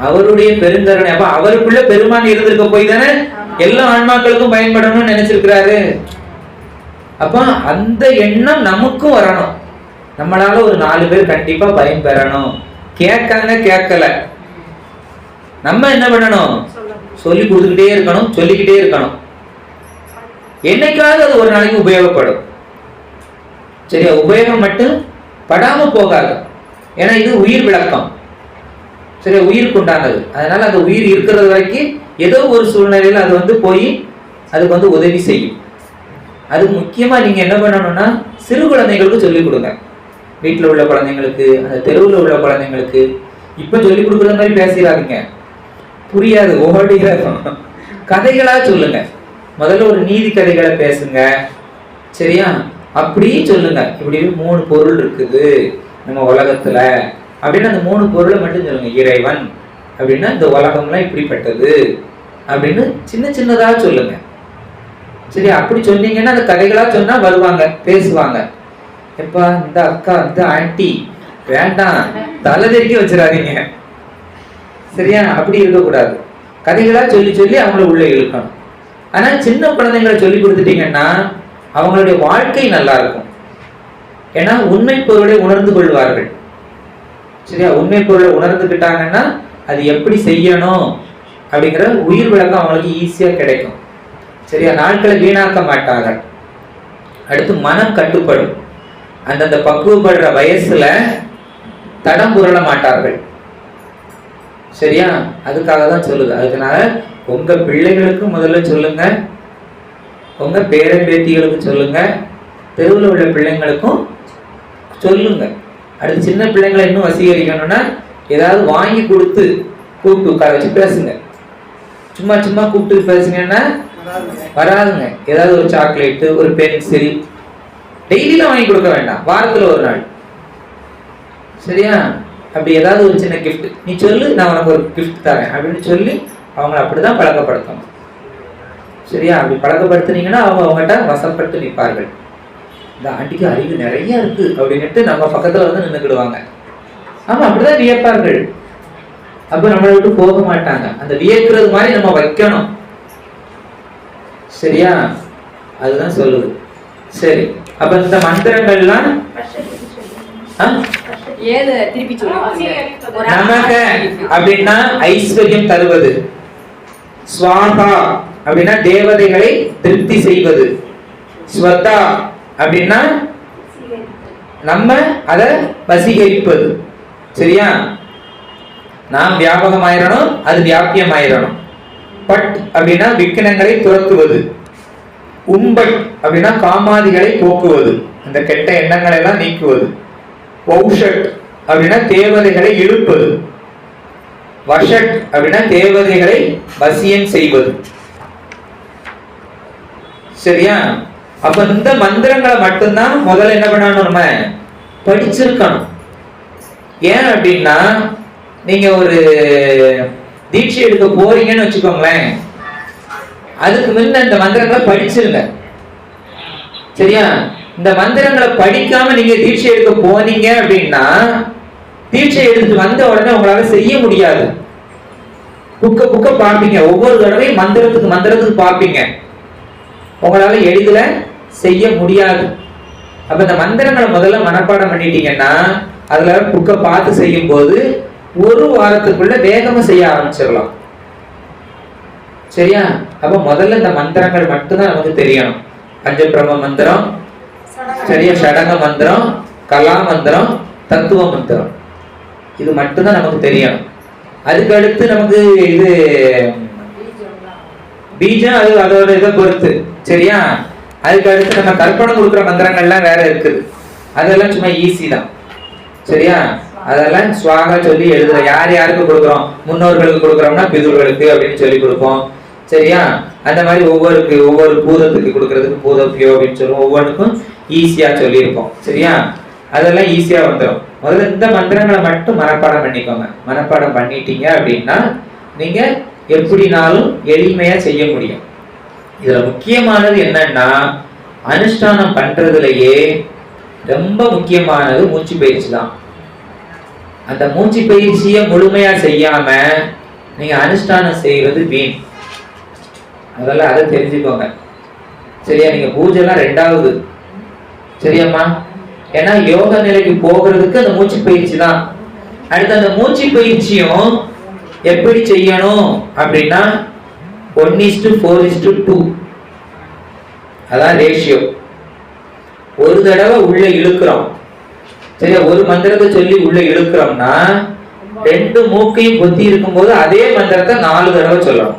அவருடைய பெருந்தருணை. அப்ப அவருக்குள்ள பெருமான் இருந்திருக்க போய் தானே எல்லா ஆன்மாக்களுக்கும் பயன்படணும்னு நினைச்சிருக்கிறாரு. அப்ப அந்த எண்ணம் நமக்கும் வரணும். நம்மளால ஒரு 4 பேர் கண்டிப்பா பயன் பெறணும். கேட்காங்க, கேட்கல, நம்ம என்ன பண்ணணும்? சொல்லி கொடுத்துக்கிட்டே இருக்கணும், சொல்லிக்கிட்டே இருக்கணும். என்னைக்காவது அது ஒரு நாளைக்கு உபயோகப்படும். சரியா? உபயோகம் மட்டும் படாம போகாது. ஏன்னா இது உயிர் விளக்கம். சரியா? உயிருக்கு உண்டானது. அதனால அந்த உயிர் இருக்கிறது வரைக்கும் ஏதோ ஒரு சூழ்நிலையில அது வந்து போய் அதுக்கு வந்து உதவி செய்யும். அது முக்கியமா நீங்க என்ன பண்ணணும்னா சிறு குழந்தைகளுக்கு சொல்லிக் கொடுங்க. வீட்டுல உள்ள குழந்தைங்களுக்கு, அந்த தெருவில் உள்ள குழந்தைங்களுக்கு இப்ப சொல்லிக் கொடுக்குற மாதிரி பேசிடாதீங்க, புரியாது, ஓடியா கதைகளா சொல்லுங்க. முதல்ல ஒரு நீதி கதைகளை பேசுங்க. சரியா? அப்படியே சொல்லுங்க, இப்படி 3 பொருள் இருக்குது நம்ம உலகத்துல அப்படின்னு அந்த 3 பொருளை மட்டும் சொல்லுங்க. இறைவன் அப்படின்னா இந்த உலகம்லாம் இப்படிப்பட்டது அப்படின்னு சின்ன சின்னதா சொல்லுங்க. சரி, அப்படி சொன்னீங்கன்னா அந்த கதைகளா சொன்னா வருவாங்க, பேசுவாங்க. எப்பா இந்த அக்கா, இந்த ஆண்டி வேண்டாம், தலை தெறிக்க வச்சிடாதீங்க. சரியா? அப்படி இருக்கக்கூடாது. கதைகளா சொல்லி சொல்லி அவங்கள உள்ள இழுக்கணும். ஆனா சின்ன குழந்தைங்களை சொல்லி கொடுத்துட்டீங்கன்னா அவங்களுடைய வாழ்க்கை நல்லா இருக்கும். ஏன்னா உண்மை பொருளை உணர்ந்து கொள்வார்கள். சரியா? உண்மை பொருளை உணர்ந்துக்கிட்டாங்கன்னா அது எப்படி செய்யணும் அப்படிங்கிற உயிர் விளக்கம் அவங்களுக்கு ஈஸியா கிடைக்கும். சரியா? நாட்களை வீணாக்க மாட்டார்கள். அடுத்து மனம் கட்டுப்படும். அந்தந்த பக்குவப்படுற வயசுல தடம் புரள மாட்டார்கள். சரியா? அதுக்காக தான் சொல்லுது. அதனால உங்க பிள்ளைகளுக்கு முதல்ல சொல்லுங்க, உங்க பேரன் பேத்திகளுக்கு சொல்லுங்க, தெருவில் உள்ள பிள்ளைங்களுக்கும் சொல்லுங்க. அடுத்து சின்ன பிள்ளைங்களை இன்னும் வசீகரிக்கணும்னா ஏதாவது வாங்கி கொடுத்து கூப்பிட்டு உட்கார வச்சு பேசுங்க. சும்மா சும்மா கூப்பிட்டு பேசுங்கன்னா வராதுங்க. ஏதாவது ஒரு சாக்லேட்டு, ஒரு பென்சில் டெய்லியும் வாங்கி கொடுக்க வேண்டாம், வாரத்துல ஒரு நாள். சரியா? அப்படி ஏதாவது ஒரு சின்ன கிஃப்ட் நீ சொல்லு, நான் உனக்கு ஒரு கிஃப்ட் தரேன் அப்படின்னு சொல்லி அவங்களை அப்படிதான் பழக்கப்படுத்தணும். சரியா? அப்படி பழக்கப்படுத்துனீங்கன்னா அவங்க அவங்ககிட்ட வசப்பட்டு நிற்பார்கள். இந்த ஆண்டிக்கு அறிவு நிறைய இருக்கு அப்படின்னுட்டு நம்ம பக்கத்துல வந்து நின்றுக்கிடுவாங்க. ஆமா, அப்படிதான் வியப்பார்கள். அப்ப நம்மளை விட்டு போக மாட்டாங்க. அந்த வியக்கிறது மாதிரி நம்ம வைக்கணும். சரியா? அதுதான் சொல்லுது. சரி, அப்ப இந்த மந்திரங்கள்லாம் நமக அப்படின்னா ஐஸ்வர்யம் தருவது, ஸ்வாகா அப்படின்னா தேவதைகளை திருப்தி செய்வது, ஸ்வதா அப்படின்னா நம்ம அதை வசீகரிப்பது. சரியா? நாம் வியாபகமாயிரணும், அது வியாபியமாயிரணும். பட் அப்படின்னா விக்கினங்களை துரத்துவது, உம்பட் அப்படின்னா காமாதிகளை போக்குவது, அந்த கெட்ட எண்ணங்களை எல்லாம் நீக்குவது, வௌஷட் அப்படின்னா தேவதைகளை இழுப்பது, வஷட் அப்படின்னா தேவதைகளை வசியம் செய்வது. சரியா? அப்ப இந்த மந்திரங்களை மட்டும்தான் முதல்ல என்ன பண்ணணும், நம்ம படிச்சிருக்கணும். ஏன் அப்படின்னா நீங்க ஒரு தீட்சை எடுக்க போறீங்கன்னு வச்சுக்கோங்களேன், அதுக்கு முன்ன இந்த மந்திரங்களை படிச்சிருங்க. சரியா? இந்த மந்திரங்களை படிக்காம நீங்க தீட்சை எடுக்க போனீங்க அப்படின்னா தீட்சை எடுத்துட்டு வந்த உடனே உங்களால செய்ய முடியாது. புக்க பார்ப்பீங்க, ஒவ்வொரு தடவையும் மந்திரத்துக்கு பார்ப்பீங்க, உங்களால எளிதில் செய்ய முடியாது. அப்ப இந்த மந்திரங்களை முதல்ல மனப்பாடம் பண்ணிட்டீங்கன்னா அதுல புக்க பார்த்து செய்யும் போது ஒரு வாரத்துக்குள்ள வேகமா செய்ய ஆரம்பிச்சிடலாம். சரியா? அப்ப முதல்ல இந்த மந்திரங்கள் மட்டும்தான் நமக்கு தெரியணும். பஞ்சபிரம மந்திரம், சரியா, ஷடங்க மந்திரம், கலா மந்திரம், தத்துவ மந்திரம், இது மட்டும்தான் நமக்கு தெரியணும். அதுக்கு அடுத்து நமக்கு இது பீஜம், அது அதோட இதை பொறுத்து. சரியா? அதுக்கு அடுத்து நம்ம கற்பனை கொடுக்குற மந்திரங்கள்லாம் வேற இருக்குது, அதெல்லாம் சும்மா ஈஸி தான். சரியா? அதெல்லாம் ஸ்வாகா சொல்லி எழுதுற. யார் யாருக்கு கொடுக்குறோம், முன்னோர்களுக்கு கொடுக்குறோம்னா பிதுர்களுக்கு அப்படின்னு சொல்லி கொடுப்போம். சரியா? அந்த மாதிரி ஒவ்வொரு பூதத்துக்கு கொடுக்கறதுக்கு பூதப்பியோ அப்படின்னு சொல்லுவோம். ஒவ்வொன்றுக்கும் ஈஸியா சொல்லியிருப்போம். சரியா? அதெல்லாம் ஈஸியா வந்துடும். முதல்ல இந்த மந்திரங்களை மட்டும் மனப்பாடம் பண்ணிக்கோங்க. மனப்பாடம் பண்ணிட்டீங்க அப்படின்னா நீங்க எப்படினாலும் எளிமையா செய்ய முடியும். இதுல முக்கியமானது என்னன்னா, அனுஷ்டானம் பண்றதுலயே ரொம்ப முக்கியமானது மூச்சு பயிற்சி தான். அந்த மூச்சு பயிற்சியை முழுமையா செய்யாம நீங்க அனுஷ்டானம் செய்வது வீண். அதெல்லாம் அதை தெரிஞ்சுக்கோங்க. சரியா? நீங்க பூஜை எல்லாம் ரெண்டாவது. சரியாம்மா? ஏன்னா யோக நிலைக்கு போகிறதுக்கு அந்த மூச்சு பயிற்சி தான். அடுத்து அந்த மூச்சு பயிற்சியும் எப்படி செய்யணும் அப்படின்னா 1:4:2 அதான் ரேஷியோ. ஒரு தடவை உள்ள இழுக்கிறோம். சரியா? ஒரு மந்திரத்தை சொல்லி உள்ள இழுக்கிறோம்னா 2 மூக்கையும் பொத்தி இருக்கும்போது அதே மந்திரத்தை 4 தடவை சொல்லணும்.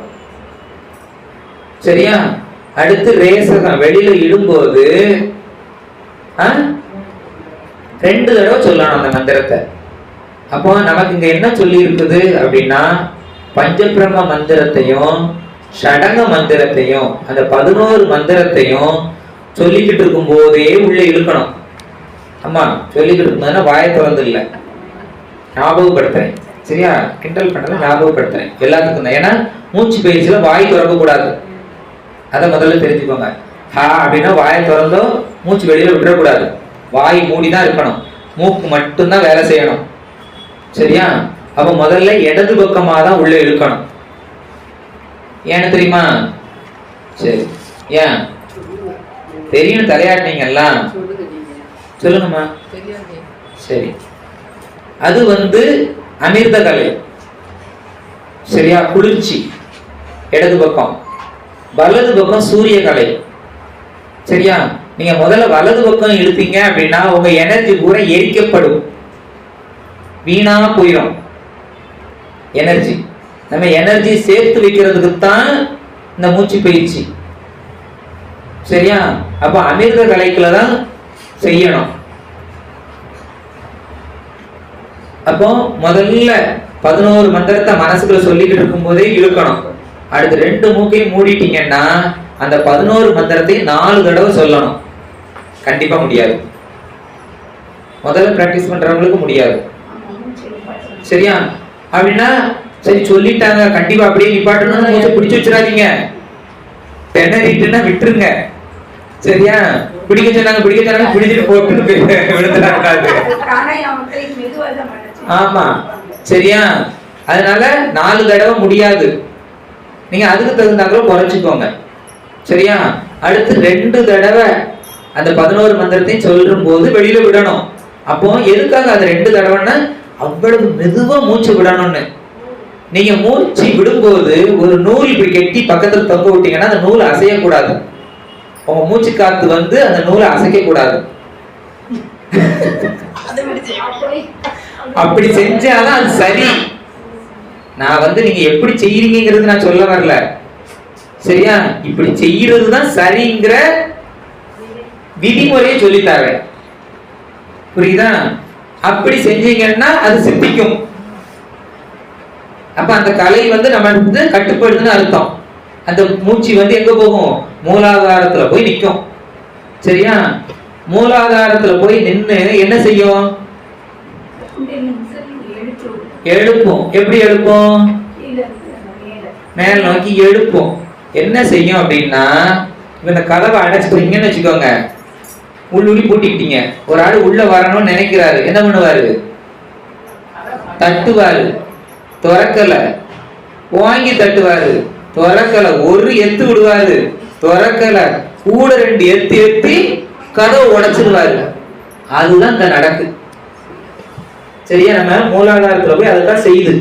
சரியா? அடுத்து ரேசகம், வெளியில இடும்போது 2 தடவை சொல்லணும் அந்த மந்திரத்தை. அப்போ நமக்கு இங்க என்ன சொல்லி இருக்குது அப்படின்னா, பஞ்சபிரம மந்திரத்தையும் ஷடங்க மந்திரத்தையும் அந்த 11 மந்திரத்தையும் சொல்லிக்கிட்டு இருக்கும் போதே உள்ள இழுக்கணும். ஆமா, சொல்லிக்கிட்டு இருக்கும்போதுன்னா வாயை திறந்து இல்லை, ஞாபகப்படுத்துறேன். சரியா? கிண்டல் பண்ணல, ஞாபகப்படுத்துறேன் எல்லாத்துக்கும் தான். ஏன்னா மூச்சு பயிற்சியில வாய் திறக்க கூடாது, அதை முதல்ல தெரிஞ்சுக்கோங்க. ஹா அப்படின்னா வாயை திறந்தோ மூச்சு வெளியில விட்டுறக்கூடாது, வாய் மூடிதான் இருக்கணும், மூக்கு மட்டும்தான் வேலை செய்யணும். சரியா? அப்ப முதல்ல இடது பக்கமா தான் உள்ள இழுக்கணும். ஏன்னு தெரியுமா? சரி, ஏன் தெரியும், தலையாட்டினீங்கல்ல, சொல்லுங்கம்மா. சரி, அது அமிர்த கலை. சரியா? குளிர்ச்சி இடது பக்கம், வலது பக்கம் சூரிய கலை. சரியா? நீங்க முதல்ல வலது பக்கம் இழுத்தீங்க அப்படின்னா உங்க எனர்ஜி பூரா எரிக்கப்படும், வீணா போயிடும் எனர்ஜி. நம்ம எனர்ஜி சேர்த்து வைக்கிறதுக்கு தான் இந்த மூச்சு பயிற்சி. சரியா? அப்ப அமிர்த கலைக்குள்ள தான் செய்யணும். அப்போ முதல்ல 11 மந்திரத்தை மனசுக்குள்ள சொல்லிக்கிட்டு இருக்கும் போதே இழுக்கணும். அடுத்து 2 மூக்கையும் மூடிட்டீங்கன்னா அந்த 11 மந்திரத்தையும் 4 தடவை சொல்லணும். கண்டிப்பா முடியாது. முதல்ல பிராக்டிஸ் பண்றவங்களுக்கு முடியாது. சரியா? அப்படின்னா சரி சொல்லிட்டாங்க, கண்டிப்பா அப்படியே நிப்பாட்டணும்னு மூச்சை பிடிச்சு வச்சிடாதீங்க. திணறிட்டுன்னா விட்டுருங்க. சரியா? பிடிக்க சொன்னாங்க பிடிச்சிட்டு போட்டு விழுந்துடாது. ஆமா, சரியா? அதனால 4 தடவை முடியாது. நீங்க அதுக்கு தகுந்தாங்களோ குறைச்சிக்கோங்க. சரியா? அடுத்து 2 தடவை அந்த 11 மந்திரத்தையும் சொல்லும் போது வெளியில விடணும். அப்போ எதுக்காக அது 2 தடவைன்னா அவ்வளவு மெதுவா மூச்சு விடணும்னு. நீங்க மூச்சு விடும்போது ஒரு நூல் இப்படி கெட்டி பக்கத்துல தொங்க விட்டீங்கன்னா அந்த நூல் அசையக்கூடாது. உங்க மூச்சு காத்து வந்து அந்த நூலை அசைக்க கூடாது. அப்படி செஞ்சாதான் அது சரி. நான் வந்து நீங்க எப்படி செய்யறீங்கிறது நான் சொல்ல வரல. சரியா? இப்படி செய்யறதுதான் சரிங்கிற விதிமுறையை சொல்லித்தாரேன். புரியுதா? அப்படி செஞ்சீங்கன்னா அது சித்திக்கும். அப்ப அந்த கலை வந்து நம்ம வந்து கட்டுப்படுதுன்னு அர்த்தம். அந்த மூச்சு வந்து எங்க போகும்? மூலாதாரத்துல போய் நிற்கும். சரியா? மூலாதாரத்துல போய் நின்று என்ன செய்யும்? எழுப்பும். எப்படி எழுப்பும்? மேல் நோக்கி எழுப்பும். என்ன செய்யும் அப்படின்னா, இந்த கதவை அடைச்சிட்டீங்கன்னு வச்சுக்கோங்க, உள்ளுடி பூட்டிக்கிட்டீங்க. ஒரு ஆள் உள்ள வரணும்னு நினைக்கிறாரு, என்ன பண்ணுவாரு? தட்டுவாரு. துறக்கல. வாங்கி தட்டுவாரு. துறக்கல. ஒரு எத்து விடுவாரு. துறக்கல. கூட 2 எத்து எத்தி கதவை உடைச்சிடுவாரு. அதுதான் இந்த நடக்கு. சரியா? நம்ம மூலாதாரத்துல போய் அதுதான் செய்யுது.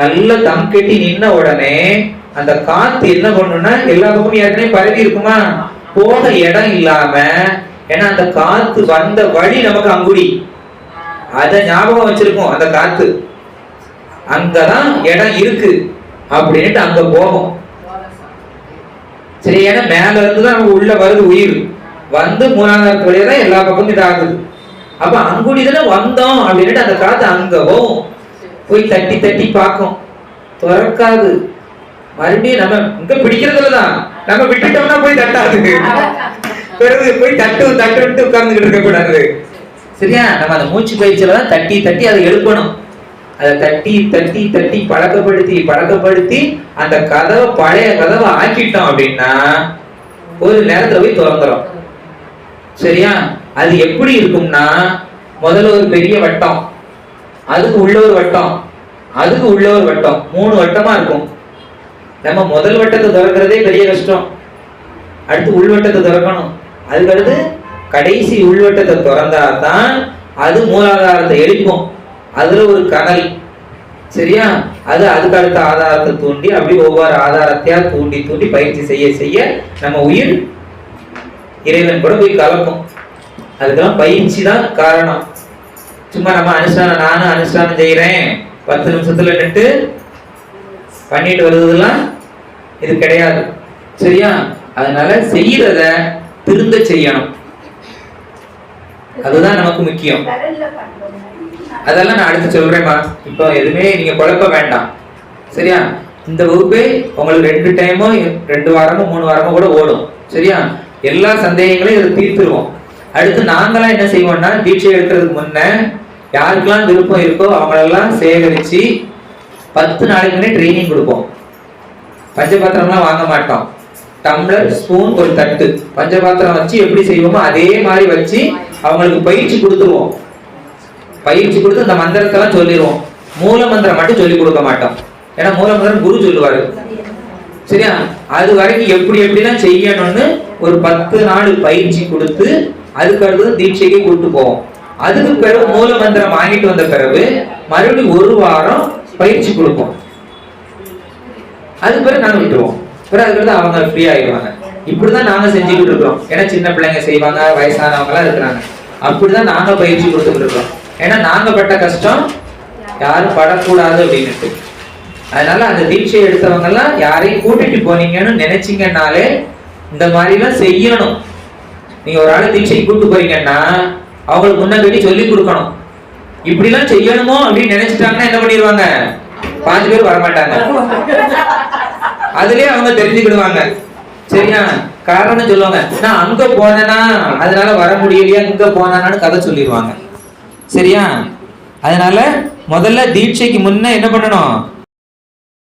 நல்ல தம் கட்டி நின்ன உடனே அந்த காத்து என்ன பண்ணும்னா எல்லா பக்கமும் ஏற்கனவே பரவி இருக்குமா, போக இடம் இல்லாம, ஏன்னா அந்த காத்து வந்த வழி நமக்கு அங்குடி, அத ஞாபகம் வச்சிருக்கோம். அந்த காத்து அங்கதான் இடம் இருக்கு அப்படின்ட்டு அங்க போகும். சரி? ஏன்னா மேல இருந்துதான் நமக்கு உள்ள வருது, உயிர் வந்து மூலாதாரத்து வழியா தான் எல்லா பக்கமும் இதாகுது. அப்ப அங்குடிதானே வந்தோம் அப்படின்ட்டு அந்த காத்து அங்க போகும். போய் தட்டி தட்டி பார்க்கும், துறக்காது. மறுபடியும் நம்ம இங்க பிடிக்கிறதுலதான், நம்ம விட்டுட்டோம்னா போய் தட்டாது. பிறகு போய் தட்டு உட்கார்ந்துகிட்டு இருக்க கூடாது. சரியா? நம்ம அந்த மூச்சு பயிற்சியில தான் தட்டி தட்டி அதை எழுப்பணும். அதை தட்டி தட்டி தட்டி பழக்கப்படுத்தி அந்த கதவை பழைய கதவை ஆக்கிட்டோம் அப்படின்னா ஒரு நேரத்துல போய் திறந்துடும். சரியா? அது எப்படி இருக்கும்னா, முதல்ல ஒரு பெரிய வட்டம், அதுக்கு உள்ள ஒரு வட்டம், அதுக்கு உள்ள ஒரு வட்டம், 3 வட்டமா இருக்கும். நம்ம முதல் வட்டத்தை திறக்கிறதே பெரிய கஷ்டம். அடுத்து உள்வட்டத்தை திறக்கணும். அதுக்கடுத்து கடைசி உள்வட்டத்தை திறந்தாதான் அது மூலாதாரத்தை எழுப்பும். அதுல ஒரு கனல். சரியா? அது அதுக்கு அடுத்த ஆதாரத்தை தூண்டி அப்படி ஒவ்வொரு ஆதாரத்தையா தூண்டி தூண்டி பயிற்சி செய்ய செய்ய நம்ம உயிர் இறைவன் கூட போய் கலக்கும். அதுக்கெல்லாம் பயிற்சி தான் காரணம். சும்மா நம்ம அனுஷ்டானம், நானும் அனுஷ்டானம் செய்யறேன் 10 நிமிஷத்துல நின்று பண்ணிட்டு வருவதெல்லாம் இது கிடையாது. சரியா? அதனால செய்யறத திருந்த செய்யணும். அதுதான் நமக்கு முக்கியம். அதெல்லாம் நான் அடுத்து சொல்றேன்மா. இப்போ எதுவுமே நீங்க குழப்ப வேண்டாம். சரியா? இந்த வகுப்பே உங்களுக்கு 2 டைமோ 2 வாரமோ 3 வாரமோ கூட ஓடும். சரியா? எல்லா சந்தேகங்களையும் இதை தீர்த்துருவோம். அடுத்து நாங்களாம் என்ன செய்வோம்னா, தீட்சை எடுக்கிறதுக்கு முன்ன யாருக்கெல்லாம் விருப்பம் இருக்கோ அவங்களெல்லாம் சேகரிச்சு 10 நாளைக்கு முன்னே ட்ரைனிங் கொடுப்போம். பஞ்சபாத்திரம்லாம் வாங்க மாட்டோம். டம்ளர், ஸ்பூன், ஒரு தட்டு, பஞ்சபாத்திரம் வச்சு எப்படி செய்வோமோ அதே மாதிரி வச்சு அவங்களுக்கு பயிற்சி கொடுத்துருவோம். பயிற்சி கொடுத்து அந்த மந்திரத்தெல்லாம் சொல்லிடுவோம். மூல மந்திரம் மட்டும் சொல்லி கொடுக்க மாட்டோம். ஏன்னா மூல மந்திரம் குரு சொல்லுவாரு. சரியா? அது வரைக்கும் எப்படிலாம் செய்யணும்னு ஒரு 10 நாள் பயிற்சி கொடுத்து அதுக்கு அடுத்து தீட்சைக்கு கூட்டு போவோம். அதுக்கு பிறகு மூல மந்திரம் வாங்கிட்டு வந்த பிறகு மறுபடியும் 1 வாரம் பயிற்சி கொடுப்போம். அதுக்கு பிறகு நாங்க விட்டுருவோம். பிறகு அதுக்கு அவங்க ஃப்ரீ ஆயிடுவாங்க. இப்படிதான் நாங்க செஞ்சுக்கிட்டு இருக்கிறோம். ஏன்னா சின்ன பிள்ளைங்க செய்வாங்க, வயசானவங்க எல்லாம் இருக்கிறாங்க. அப்படிதான் நாங்க பயிற்சி கொடுத்துட்டு இருக்கோம். ஏன்னா நாங்க பட்ட கஷ்டம் யாரும் படக்கூடாது அப்படின்னுட்டு. அதனால அந்த தீட்சை எடுத்தவங்க எல்லாம் யாரையும் கூட்டிட்டு போனீங்கன்னு நினைச்சீங்கன்னாலே இந்த மாதிரி எல்லாம் செய்யணும். நீங்க ஒரு ஆளை தீட்சை கூட்டு போறீங்கன்னா அவங்களுக்கு முன்ன கட்டி சொல்லி கொடுக்கணும். இப்படிலாம் செய்யணுமோ அப்படின்னு நினைச்சிட்டாங்கன்னா என்ன பண்ணிடுவாங்க, பாதி பேர் வரமாட்டாங்க. அதுலயே அவங்க தெரிஞ்சுக்கிடுவாங்க. சரியா? காரணம் சொல்லுவாங்க, நான் அங்க போனேன்னா அதனால வர முடியலையா, இங்க போனான்னு கதை சொல்லிடுவாங்க. சரியா? அதனால முதல்ல தீட்சைக்கு முன்ன என்ன பண்ணணும்,